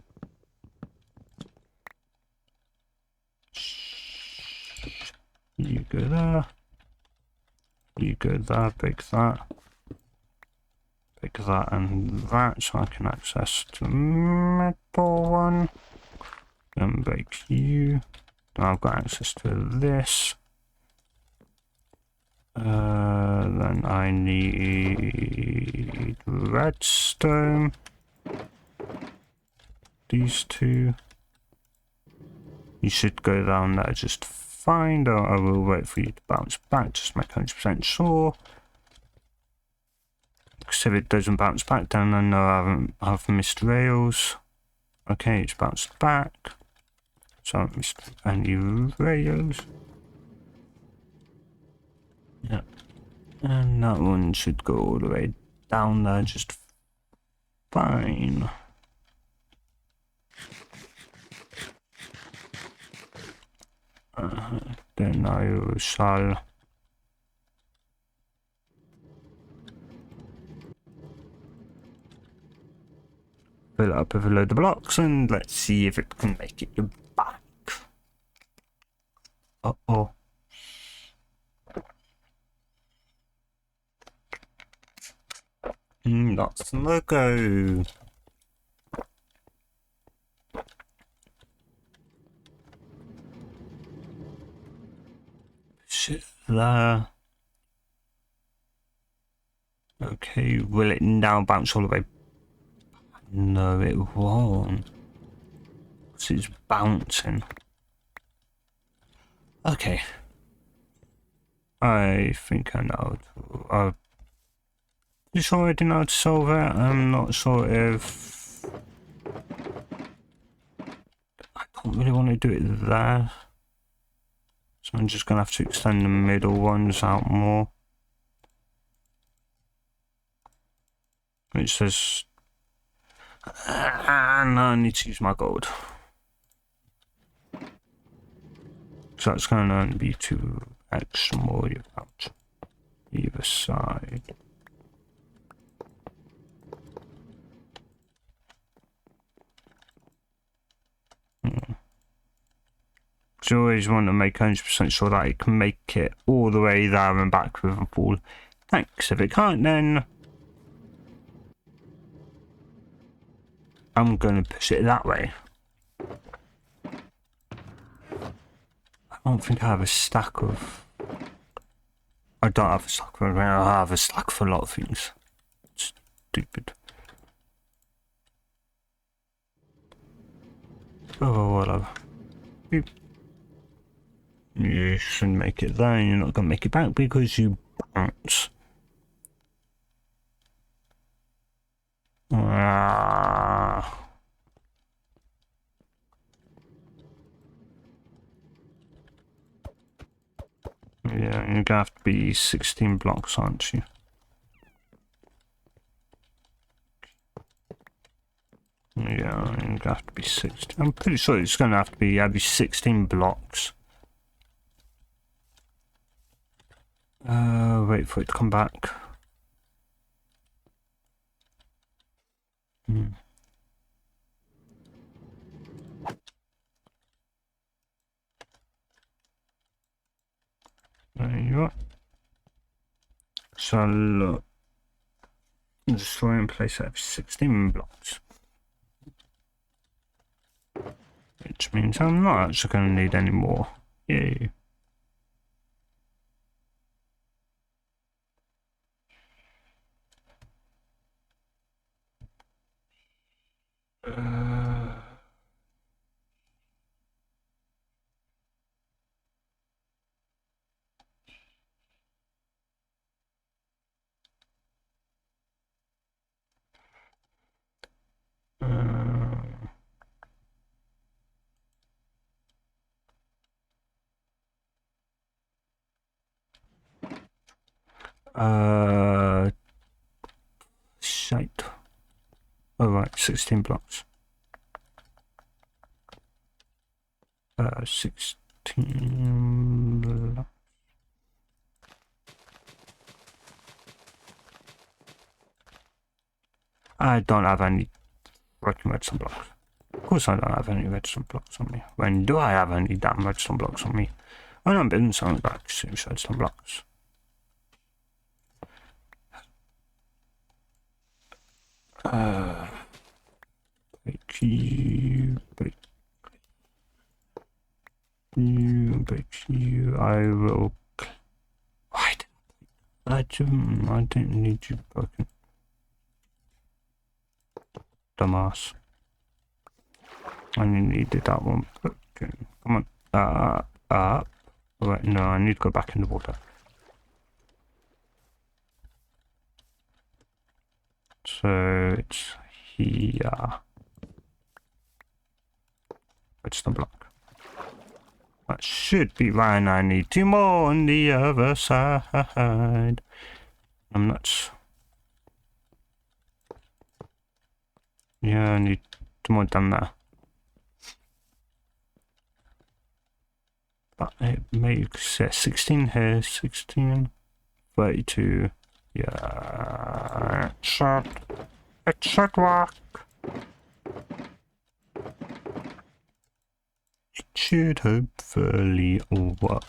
You go there. You go there, break that. Break that and that, so I can access the metal one. Then break you. Now I've got access to this. Then I need redstone. These 2. You should go down there just fine. I will wait for you to bounce back, just make 100% sure. Because if it doesn't bounce back, then I know I've missed rails. Okay, it's bounced back. So I haven't missed any rails. Yeah. And that one should go all the way down there just fine. Then I shall fill it up with a load of blocks and let's see if it can make it back. Uh-oh. That's no go. Shit there. Okay, will it now bounce all the way? No, it won't. It's bouncing. Okay. I think I know. You sure I didn't know how to solve it? I'm not sure if... I don't really want to do it there. So I'm just going to have to extend the middle ones out more. It says... and I need to use my gold. So that's going to only be 2x more out either side. So you always want to make 100% sure that it can make it all the way there and back with a full tanks. If it can't, then I'm going to push it that way. I don't think I have a stack of... I don't have a stack of... I have a stack for a lot of things. Stupid. Oh, whatever. You shouldn't make it there, and you're not going to make it back because you bounce. Yeah, you're going to have to be 16 blocks, aren't you? Yeah, you're going to have to be 16. I'm pretty sure it's going to have to be every 16 blocks. Wait for it to come back. There you are. So look. Destroy and place at 16 blocks. Which means I'm not actually going to need any more. Yay. Shite. Oh right, 16 blocks. 16 blocks. I don't have any working redstone blocks. Of course I don't have any redstone blocks on me. When do I have any damn redstone blocks on me? I don't build something back to redstone blocks. Break you. I will. I didn't need you broken. Dumbass. I needed that one broken. Come on. Wait, no, I need to go back in the water. So it's here. It's the block. That should be fine. I need 2 more on the other side. I'm nuts. Yeah, I need 2 more down there. But it makes 16 here, 16, 32. Yeah, it should work. It should hopefully work.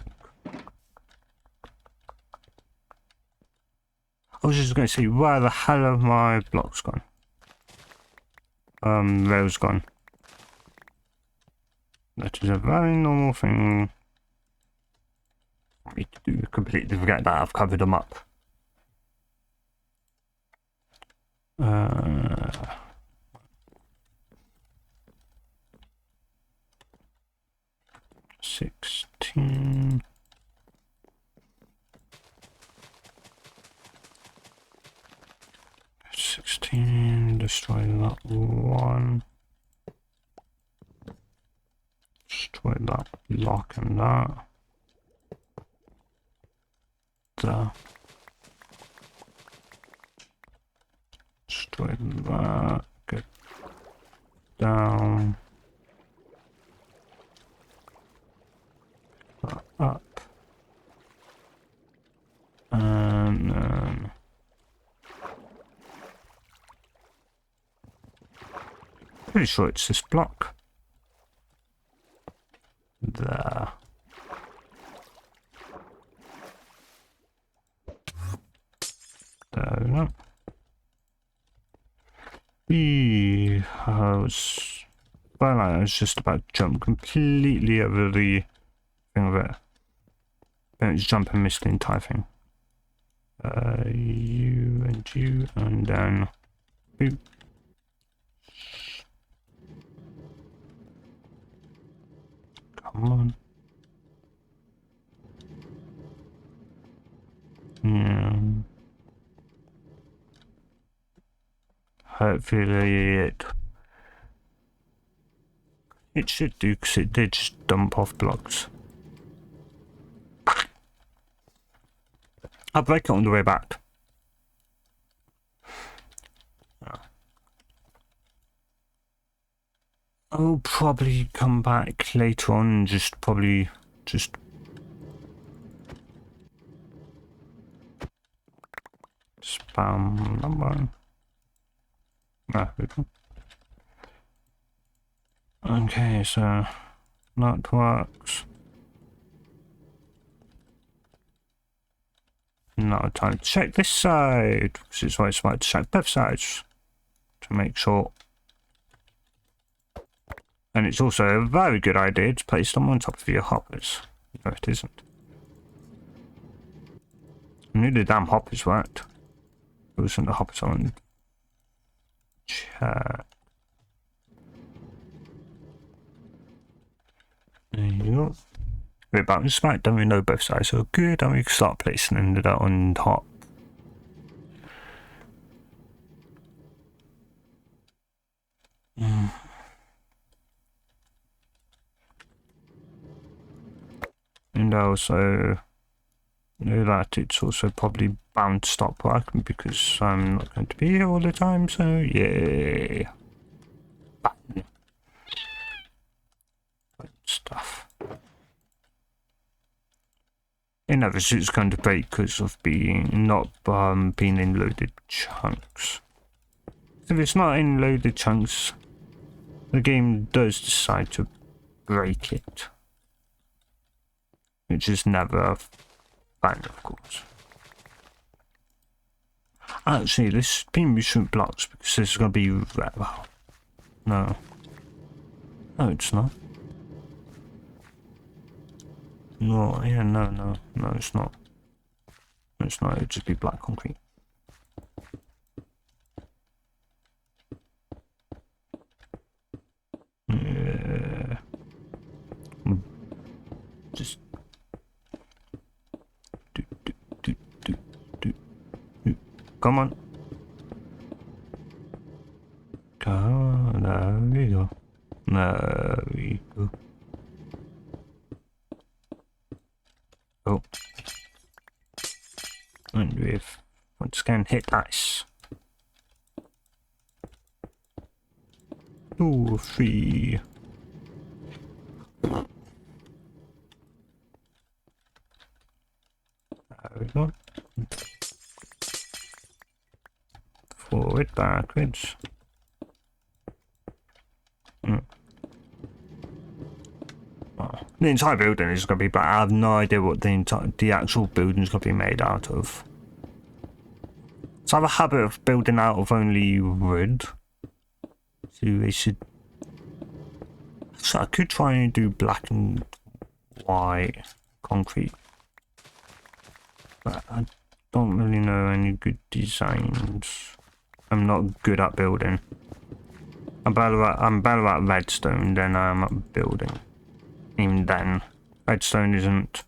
I was just going to say, where the hell have my blocks gone? Rails gone. That is a very normal thing for me to do. Completely forget that I've covered them up. 16. Destroy that one. Destroy that block and that. There. Destroy that. Get down. That up. And then pretty sure it's this block. There. There we go. I was just about to jump completely over the thing of it. Don't just jump and miss the entire thing. You and then boop. Come on. Yeah. Hopefully it should do, because it did just dump off blocks. I'll break it on the way back. I'll probably come back later on and just spam number. There we go. Okay, so that works. Now time to check this side, because it's always smart to check both sides to make sure. And it's also a very good idea to place them on top of your hoppers. No, it isn't. I knew the damn hoppers worked. It wasn't the hoppers on. Check. There you go. We're about to smack, then we know both sides are good, and we can start placing it on top. And I also know that it's also probably bound to stop working because I'm not going to be here all the time, so yeah. Button. Stuff. In others, it's going to break because of not being in loaded chunks. If it's not in loaded chunks, the game does decide to break it. Which is never fun, of course. Actually, this beam shouldn't blocks because this is going to be... Well, no. No, it's not. No, yeah, no, it's not. It's not, it'd just be black concrete. Yeah. Just... Come on. There we go. There we go. Oh. And we've once again hit ice. 2, 3. There we go. Forward, backwards. Oh, the entire building is going to be black. I have no idea what the actual building is going to be made out of. So I have a habit of building out of only wood. So they should. So I could try and do black and white concrete, but I don't really know any good designs. I'm not good at building. I'm better at redstone than I am at building. Even then, redstone isn't.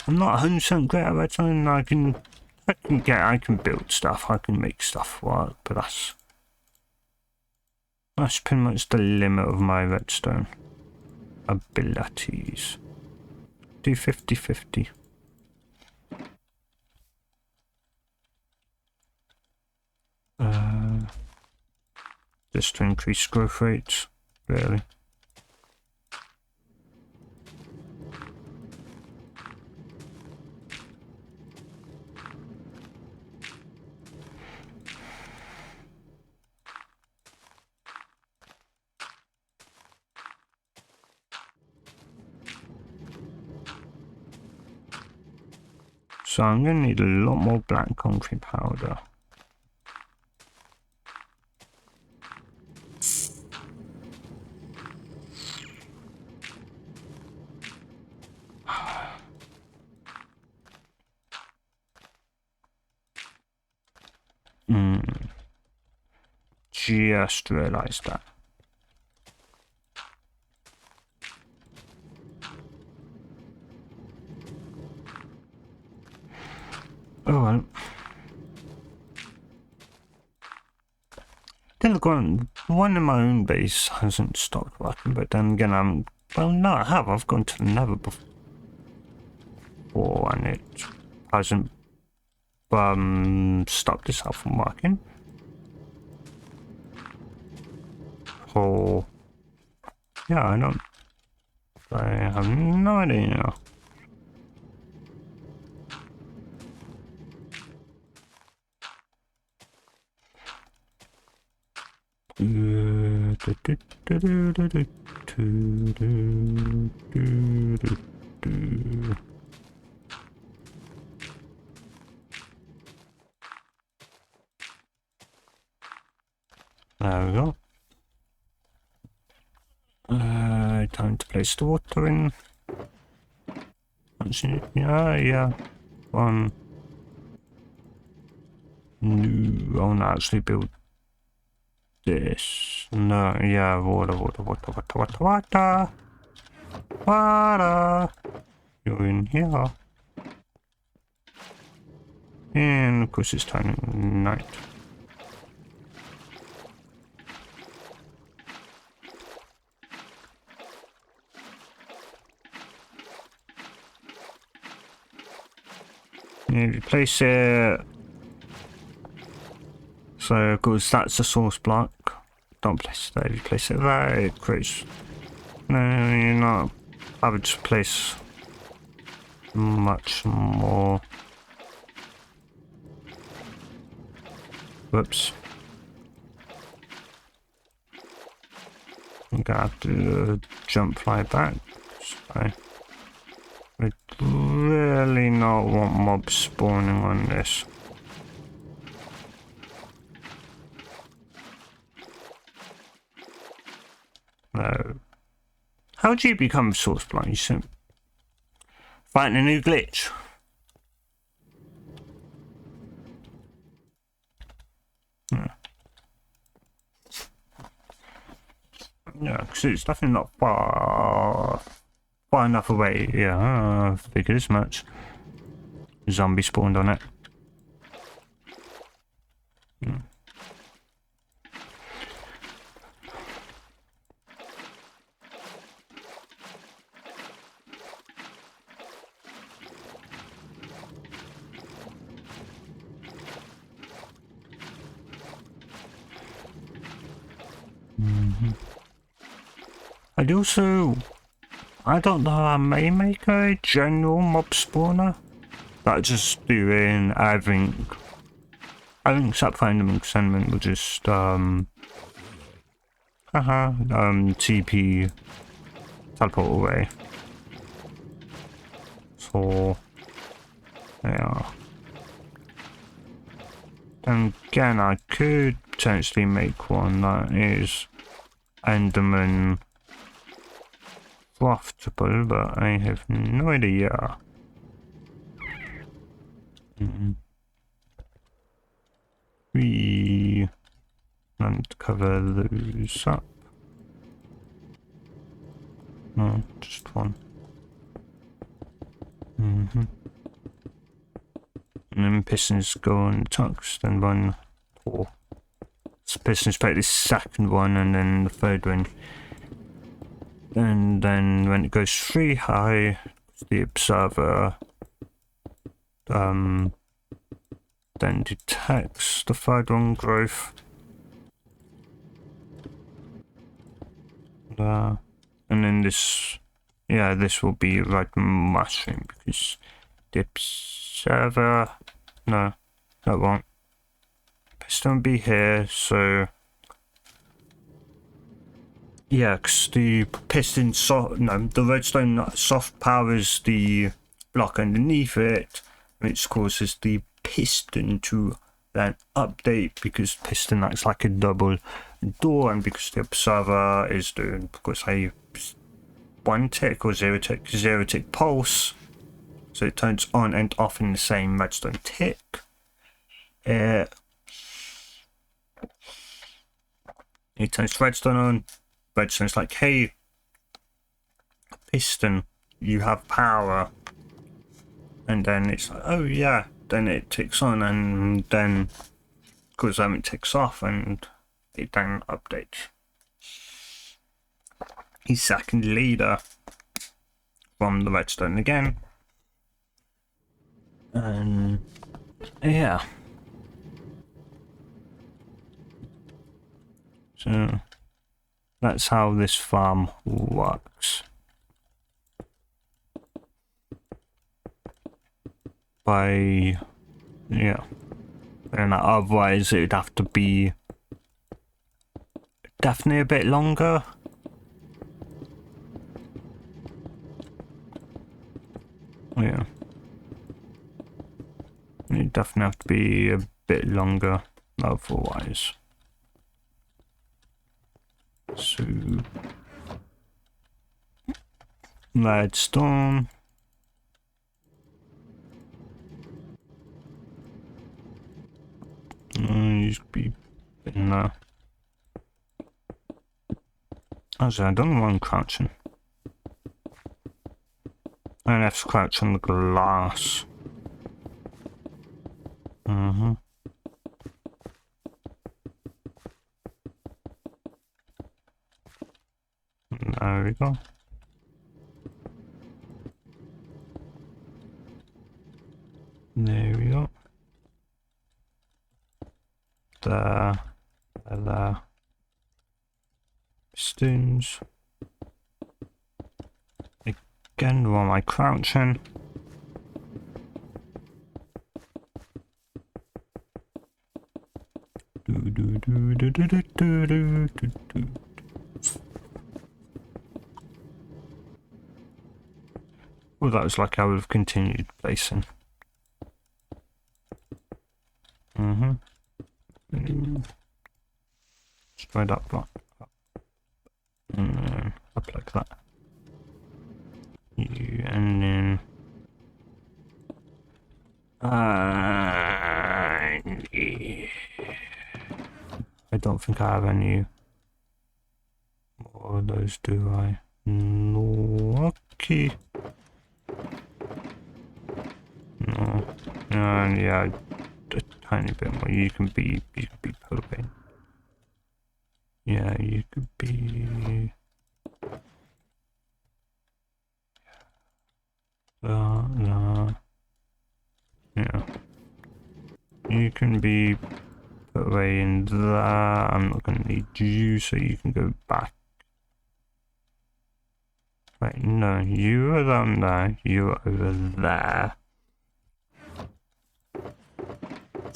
I'm not 100% great at redstone. I can build stuff. I can make stuff work, but that's pretty much the limit of my redstone abilities. Do 50-50. Just to increase growth rates, really. So I'm going to need a lot more black concrete powder. Just realised that. Oh well. Then again, one in my own base hasn't stopped working, but then again, well, no, I have. I've gone to the Nether before, and it hasn't stopped itself from working. Oh, yeah, I have no idea. There we go. Time to place the water in. Yeah. One. No, I want to actually build this. No, yeah, water. You're in here. And of course it's turning night. If you place it, so of course that's the source block. Don't place it there. If you place it there, it creates. No, you're not able to place much more. Whoops. I'm gonna have to jump fly back. So I really not want mobs spawning on this. No. How do you become source blind? You said fighting a new glitch. Yeah, because it's definitely not far enough away. Yeah, I figured as much. Zombie spawned on it. I'd also, I don't know, I may make a general mob spawner Like just doing everything. I think except for Enderman, because Enderman will just TP teleport away. So yeah. Then again, I could potentially make one that is Enderman profitable, but I have no idea. We want to cover those up. No, just one. And then pistons go on tucks, then one. Or pistons take the second one, and then the third one. And then when it goes 3 high, the observer then detects the third one growth. And then this, yeah, this will be like mushroom because the observer, no, that won't. Piston will be here, so yeah, because the piston the redstone soft powers the block underneath it, which causes the piston to then update because piston acts like a double door, and because the observer is doing a 1 tick or 0 tick pulse, so it turns on and off in the same redstone tick. It turns redstone on. Redstone's like, hey, piston, you have power. And then it's like, oh yeah, then it ticks on, and then because it ticks off, and it then updates. He's second leader from the redstone again. And yeah. So that's how this farm works. By, yeah. And otherwise it would have to be definitely a bit longer. Yeah. It definitely have to be a bit longer otherwise. So redstone. Used to be in there. Actually, I don't know why I'm crouching. I have to crouch on the glass. There we go. There we go. There. Pistons. Again, while am I crouching? Well, that was like I would have continued placing. Straight up, up. And then up like that. And then I don't think I have any more of those, do I? No. Okay. No. Yeah, a tiny bit more. You can be propane. Yeah, you could be. No. Yeah. You can be put away in there. I'm not going to need you, so you can go back. Wait, no, you are down there. You are over there.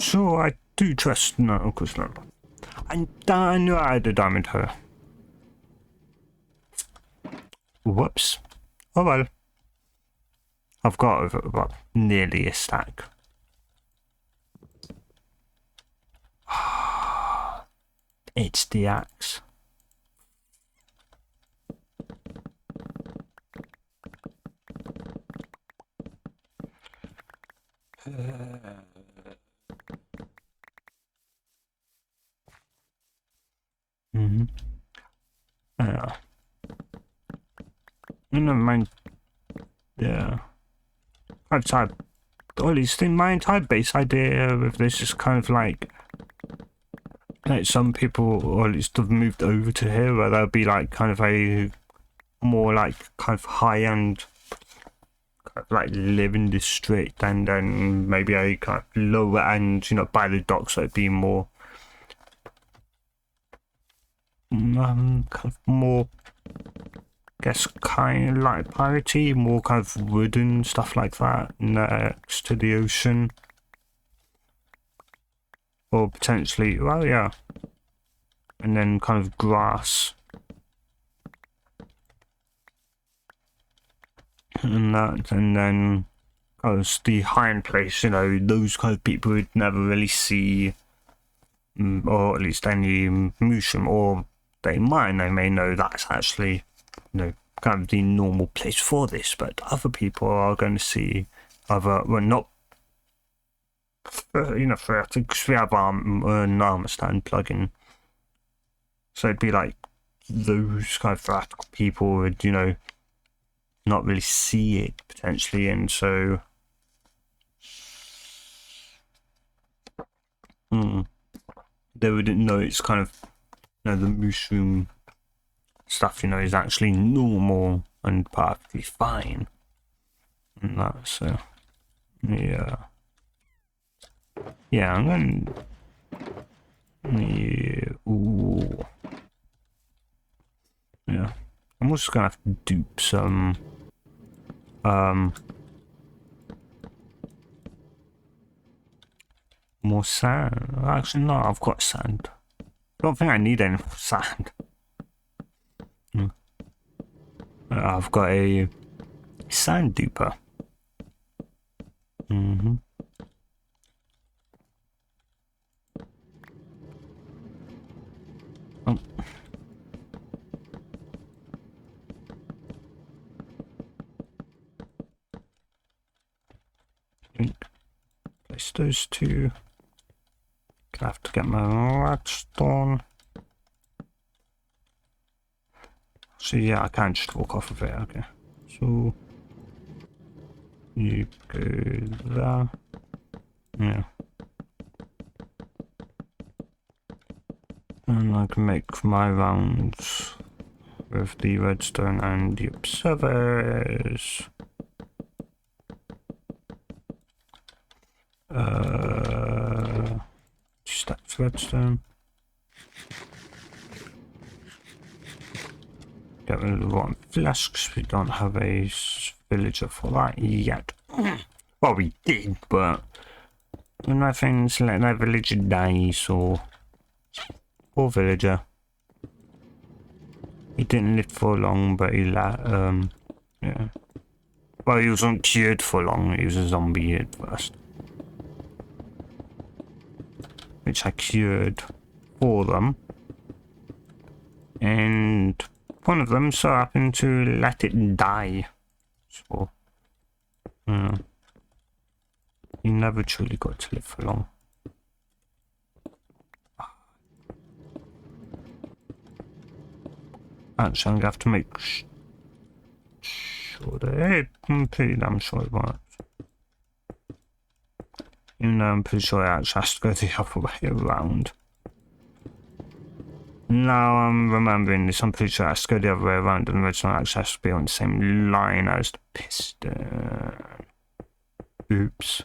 So I do trust, no, of course not. I knew I had a diamond her. Whoops. Oh well. I've got over about nearly a stack. It's the axe. Yeah. Never mind. Yeah. Outside, or at least in my entire base idea of this is kind of like some people, or at least have moved over to here, where there'll be like kind of a more like kind of high-end kind of like living district, and then maybe a kind of lower end, you know, by the docks, so it'd be more kind of more, I guess, kind of like piratey, more kind of wooden stuff like that next to the ocean. Or potentially, well, yeah. And then kind of grass. And that, and then as the high-end place, you know, those kind of people would never really see, or at least any mushroom, or they may know that's actually, you know, kind of the normal place for this, but other people are going to see other, well, not, you know, for because we have an armor stand plugin, so it'd be like those kind of theoretical people would, you know, not really see it potentially, and so they wouldn't know it's kind of, you know, the mushroom stuff, you know, is actually normal and perfectly fine, and that, so yeah, I'm gonna, ooh, yeah, I'm also gonna have to dupe some more sand. Actually, no, I've got sand. I don't think I need any more sand. I've got a sand duper. Oh. Place those two. Gonna have to get my redstone. So yeah, I can't just walk off of it. Okay, so you go there. Yeah, and I can make my rounds with the redstone and the observers. Stacks redstone. Get rid of the rotten flesh because we don't have a villager for that yet. Well, we did, but nothing's letting that villager die, so poor villager. He didn't live for long, but he yeah. Well, he wasn't cured for long. He was a zombie at first, which I cured for them, and one of them so happened to let it die. So, he never truly got to live for long. Actually, I'm gonna have to make sure that I'm pretty damn sure it works. Even though I'm pretty sure it actually has to go the other way around. Now I'm remembering this, I'm pretty sure it has to go the other way around, and the redstone actually has to be on the same line as the piston. Oops.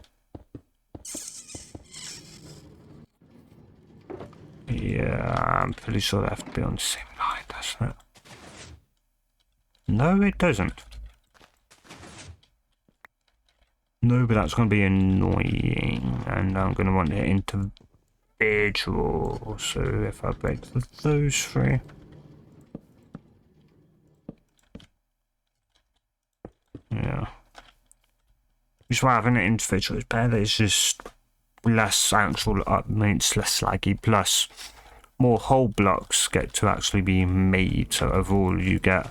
Yeah, I'm pretty sure they have to be on the same line, doesn't it? No, it doesn't. No, but that's going to be annoying, and I'm going to want it individual. So if I break those three. Yeah. Just having it individual is better. It's just less actual it's less laggy, plus more whole blocks get to actually be made, so overall you get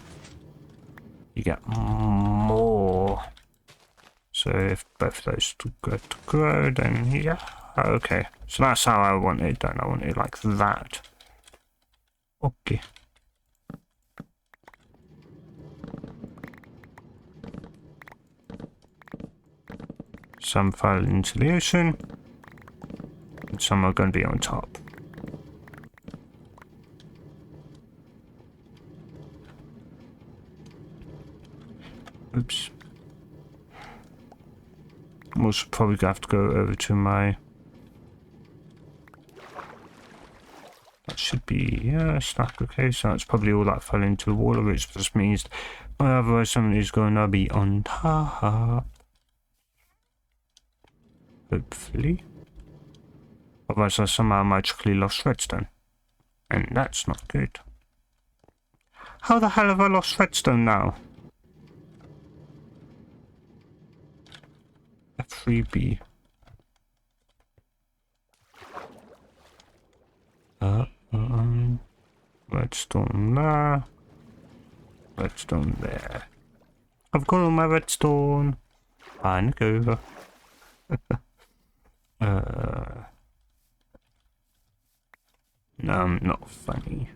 more. So if both of those go to grow, then yeah, okay. So that's how I want it done. I want it like that. Okay. Some fall into the ocean, and some are going to be on top. Oops. I'm also probably going to have to go over to my... That should be, yeah, stack. Okay, so that's probably all that fell into the water, which just means otherwise something is going to be on top. Hopefully. Otherwise I somehow magically lost redstone. And that's not good. How the hell have I lost redstone now? F3B. Redstone there. Redstone there. I've got all my redstone. Panic over. No, I'm not funny.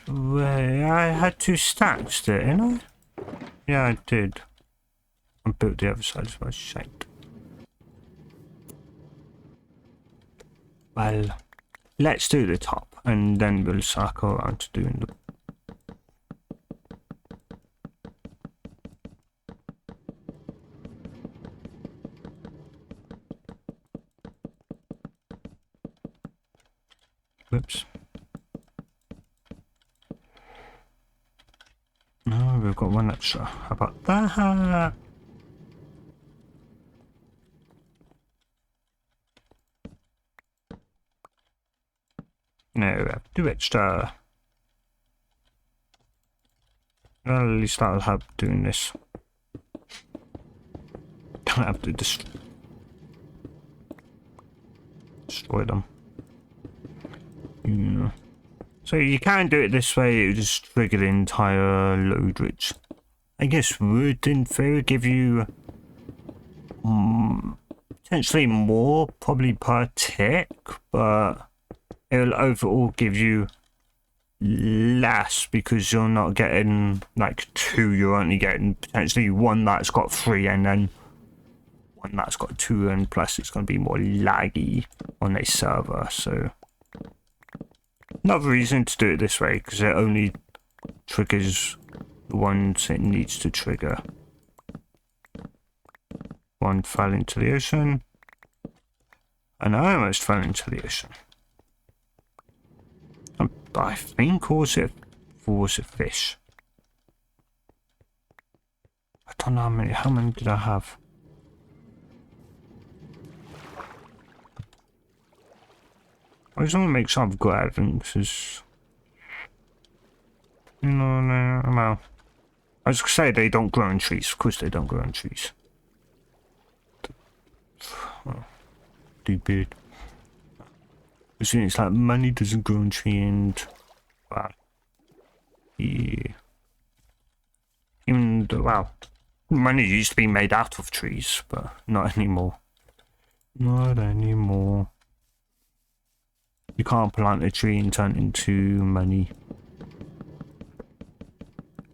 Wait, I had 2 stacks, didn't I? Yeah, I did. I built the other side of my shite. Well, let's do the top, and then we'll circle around to doing the... Whoops. No, we've got 1 extra. How about that? No, we have 2 extra. Well, at least I'll help doing this. Don't have to destroy them. Yeah. So you can do it this way, it would just trigger the entire load, which I guess would in theory give you potentially more, probably per tick, but it'll overall give you less because you're not getting like 2, you're only getting potentially 1 that's got 3 and then 1 that's got 2, and plus it's going to be more laggy on a server, so... Another reason to do it this way, because it only triggers the ones it needs to trigger. 1 fell into the ocean. And I almost fell into the ocean. I think, or was it fish? I don't know how many did I have? I just want to make sure I've got everything, because... You know, well... I was going to say they don't grow on trees. Of course they don't grow on trees. Oh, stupid. It's like money doesn't grow on trees and... Well... Yeah... Even though, well... Money used to be made out of trees, but not anymore. Not anymore. You can't plant a tree and turn it into money.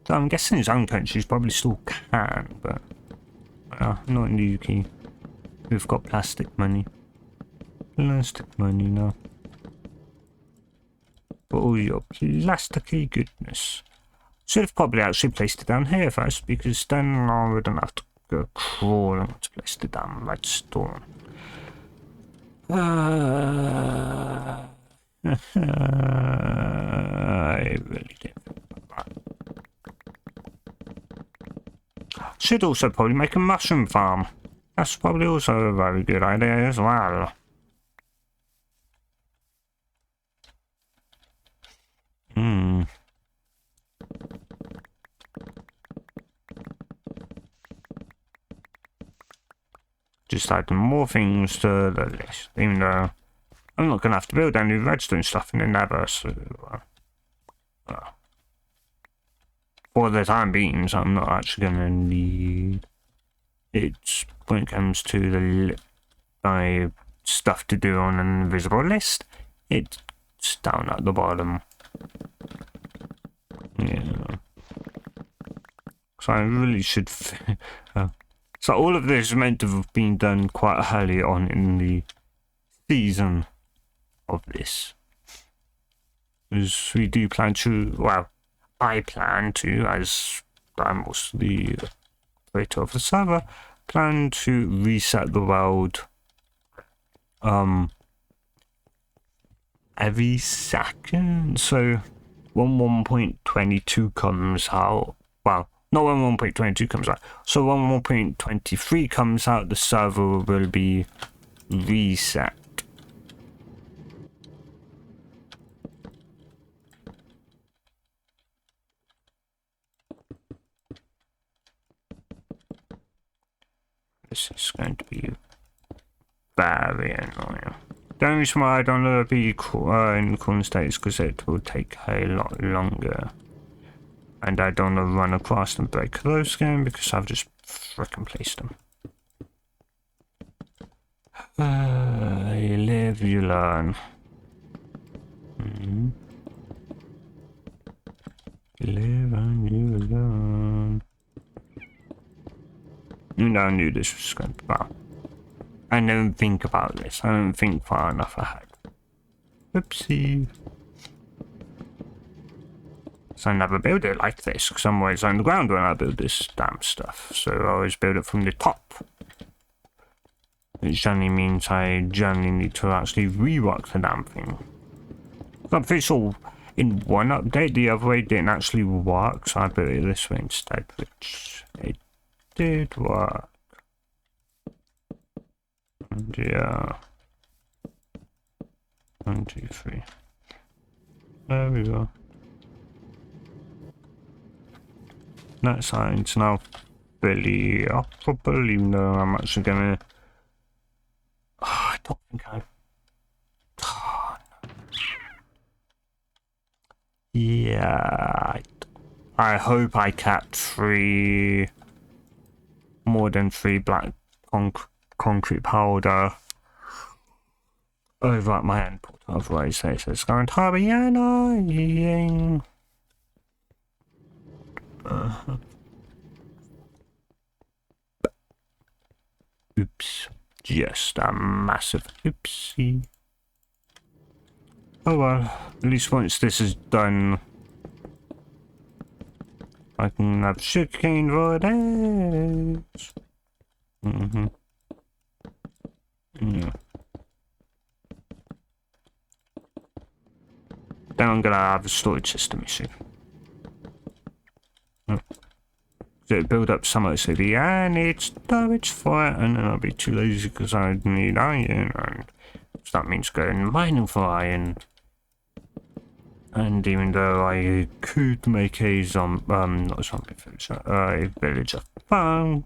So I'm guessing in some countries probably still can, but not in the UK. We've got plastic money. Plastic money now. But all your plasticky goodness. Should have probably actually placed it down here first, because then I wouldn't have to go crawling to place the damn redstone. I really did. Should also probably make a mushroom farm. That's probably also a very good idea as well. Just adding more things to the list, even though I'm not going to have to build any redstone stuff in the nether, so for the time being, so I'm not actually going to need it when it comes to the my stuff to do on an invisible list. It's down at the bottom. Yeah. So I really should. So all of this is meant to have been done quite early on in the season of this. Because we do plan to, well, I plan to, as I'm also the operator of the server, plan to reset the world every second. So when 1.22 comes out, well, not when 1.22 comes out. So when 1.23 comes out, the server will be reset. This is going to be very annoying. The only reason why I don't know be in the current state is because it will take a lot longer. And I don't want to run across and break those again because I've just frickin' placed them. You live, you learn. You live and you learn. You know, I knew this was going to be bad. I don't think about this. I don't think far enough ahead. Oopsie. So I never build it like this, because I'm always on the ground when I build this damn stuff. So I always build it from the top. Which generally means I generally need to actually rework the damn thing. I'm pretty sure in one update the other way didn't actually work, so I built it this way instead, which it did work. And yeah. 1, 2, 3. There we go. That sign's now fairly operable, even though I'm actually gonna. I don't think I. Oh, no. Yeah. I hope I kept 3. More than 3 black concrete powder over at my input. Otherwise, it's going to be annoying. Oops. Just a massive oopsie. Oh well, at least once this is done, I can have sugarcane for days. Yeah. Then I'm gonna have a storage system issue. So build up some of the I need storage for it, and then I'll be too lazy because I need iron, and so that means going mining for iron. And even though I could make a not a zombie village, a villager farm,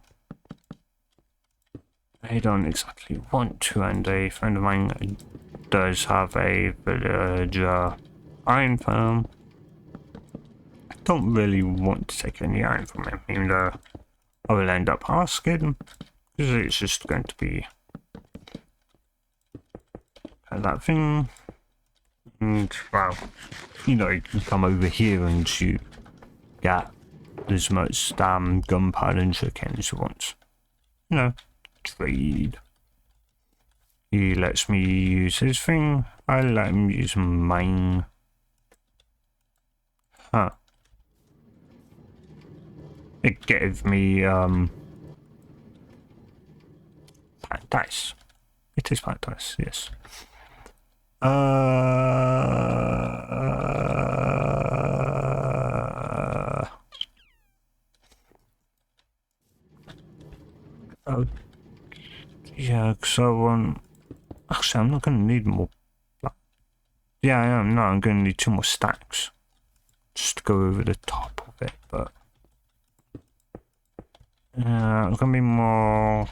I don't exactly want to, and a friend of mine does have a villager iron farm. I don't really want to take any iron from him, even though I will end up asking, because it's just going to be that thing. And, well, you know, you can come over here and you get as much gunpowder and sugarcane as you want. You know, trade. He lets me use his thing, I let him use mine. Huh. It gave me, paradise. It is paradise, yes. Oh, yeah, because I want... Actually, I'm not going to need more. Yeah, I am. No, I'm going to need 2 more stacks. Just to go over the top of it, but... Yeah, it's going to be more...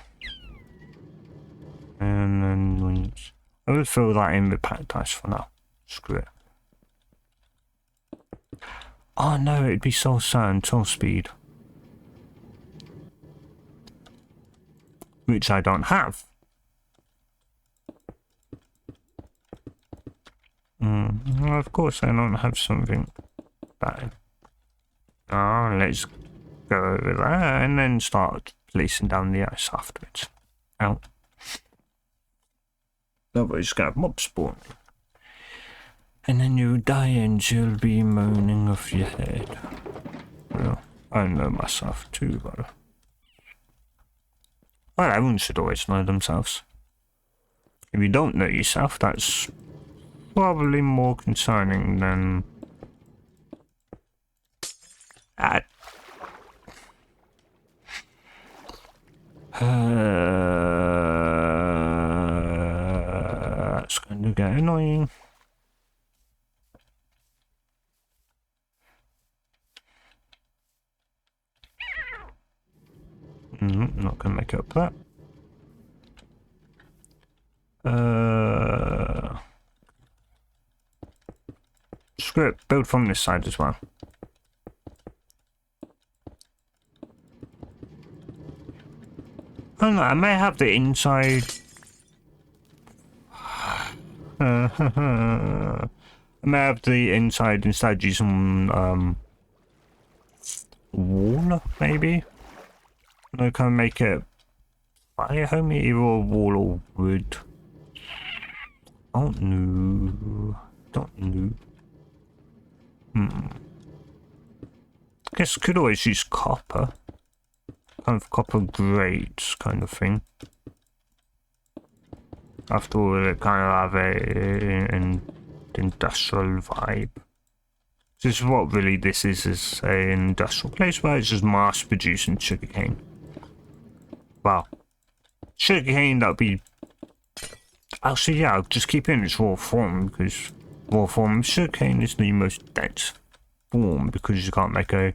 And then... I will fill that in with paradise for now. Screw it. Oh no, it'd be soul sand, soul speed. Which I don't have. Well, of course I don't have something bad. Oh, let's go over there and then start placing down the ice afterwards. Out. Otherwise, you're gonna have mob spawn. And then you die and you'll be moaning off your head. Well, I know myself too, but... Well, everyone should always know themselves. If you don't know yourself, that's probably more concerning than... It's going to get annoying. Not going to make up for that. Screw it, build from this side as well. I don't know, I may have the inside. I may have the inside instead using wall, maybe. I can make it fire homey, either wall or wood. Don't know. Guess could always use copper. Kind of copper grates kind of thing. After all, it kind of have an industrial vibe. This is what really this is an industrial place where it's just mass producing sugarcane. Well, sugarcane that'll be... Actually, yeah, I'll just keep it in its raw form because raw form of sugarcane is the most dense form because you can't make a...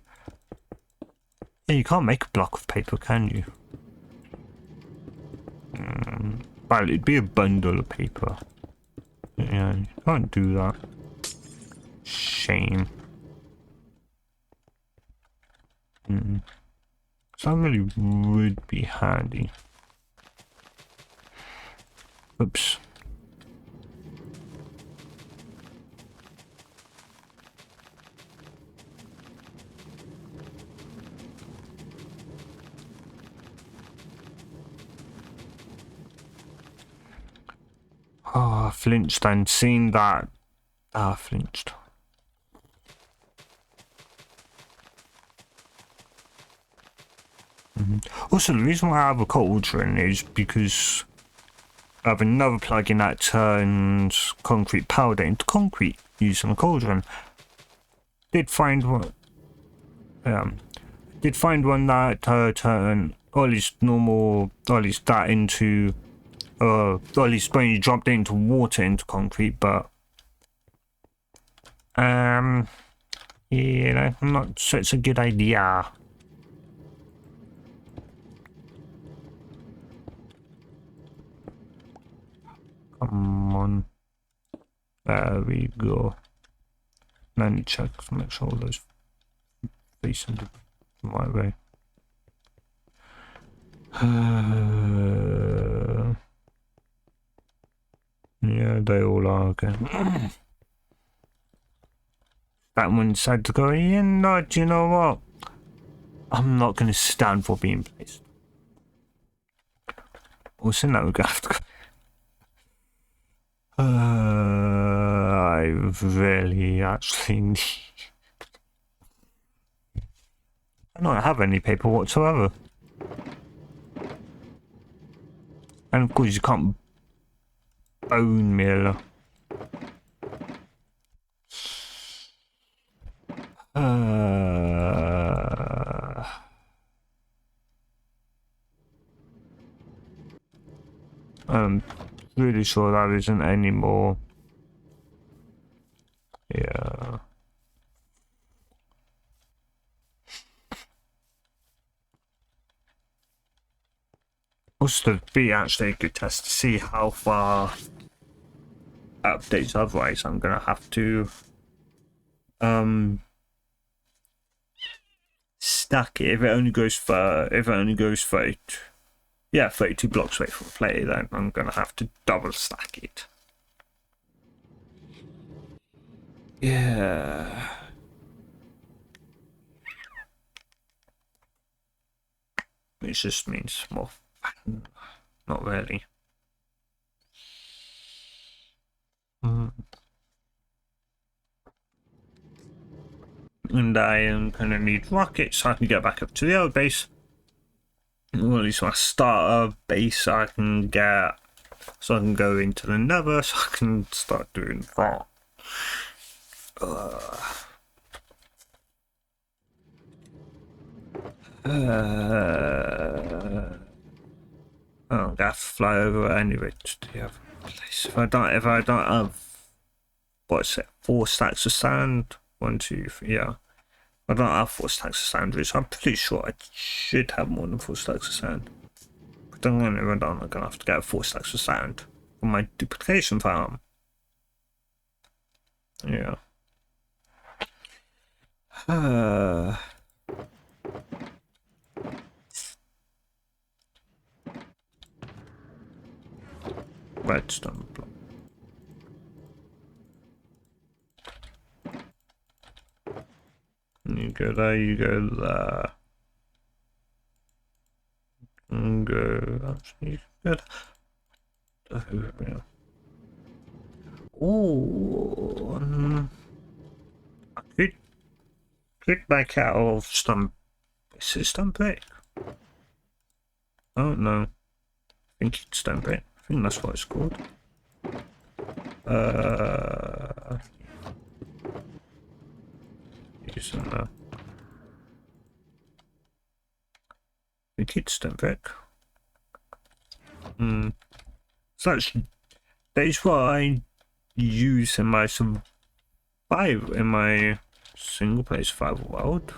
Yeah, you can't make a block of paper, can you? Well, it'd be a bundle of paper. Yeah, you can't do that. Shame. So that really would be handy. Oops. Oh, flinched and seen that. Flinched. Also, the reason why I have a cauldron is because I have another plugin that turns concrete powder into concrete using a cauldron. Did find one that turned or at least normal, or at least that into or at least when you dropped it into water into concrete, but you know, I'm not sure it's a good idea. Come on. There we go. Now I need to check to make sure all those facing the right way. Yeah, they all are okay. That one decided to go, you know, do you know what? I'm not going to stand for being placed. Also, now we're going to have to go. I really actually need... I don't have any paper whatsoever. And of course you can't bone meal I'm pretty sure that isn't anymore. Yeah. Must have been actually a good test to see how far updates. Otherwise, I'm gonna have to stack it. If it only goes 32 blocks away from play, then I'm gonna have to double stack it. Yeah. Which just means more fun. Not really. And I am gonna need rockets so I can get back up to the other base. Or at least my starter base I can get, so I can go into the nether, so I can start doing that. I'm gonna have to fly over anyway to the other place. If I don't have, what's it, 4 stacks of sand? 1, 2, 3, yeah. I don't have 4 stacks of sand, which I'm pretty sure I should have more than 4 stacks of sand. But then when I'm done, I'm gonna have to get 4 stacks of sand for my duplication farm. Yeah. Redstone block. You go there, you go there. And go, actually, good. Oh, I could make out of stone. Is it stone brick? Oh no, I think it's stone brick. I think that's what it's called. Using that. I think it's stone brick. So that's what I use in my single player survival world.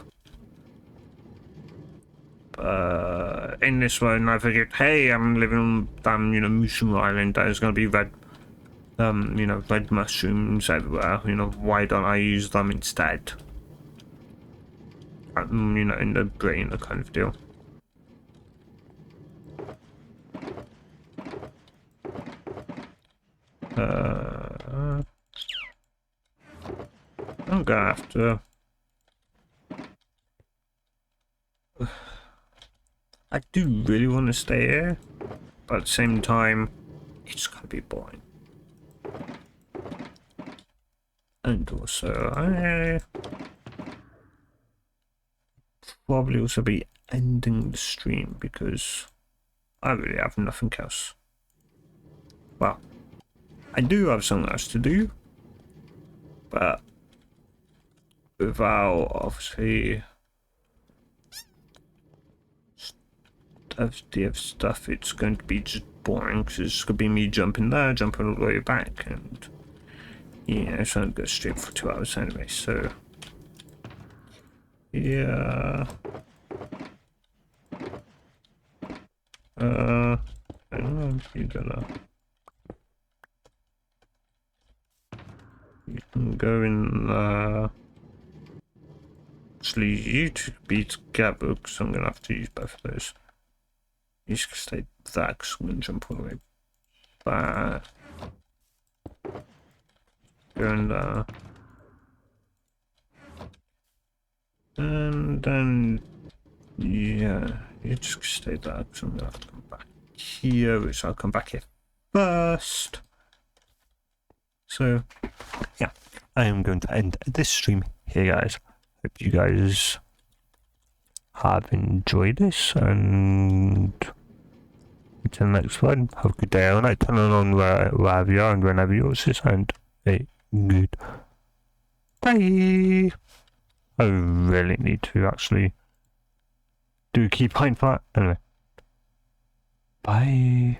In this one, I figured, hey, I'm living on damn, Mushroom Island. There's gonna be red mushrooms everywhere. Why don't I use them instead? In the brain, kind of deal. I'm gonna have to. I do really want to stay here, but at the same time, it's gonna be boring. And also, I probably also be ending the stream because I really have nothing else. Well, I do have something else to do, but without obviously FDF stuff, it's going to be just boring because it's going to be me jumping there, jumping all the way back, and yeah, it's going to go straight for 2 hours anyway, so yeah. I don't know if you're gonna. You can go in actually, you two beat together because I'm gonna have to use both of those. You should stay there because I'm gonna jump all the way back. Go in there. And then, yeah, you just stay there because I'm gonna have to come back here, which I'll come back here first. So, yeah, I am going to end this stream here, guys. Hope you guys have enjoyed this, and until next one, have a good day or night, turning on wherever you are and whenever you watch this, and a good bye. I really need to actually do a key point for that. Anyway, bye.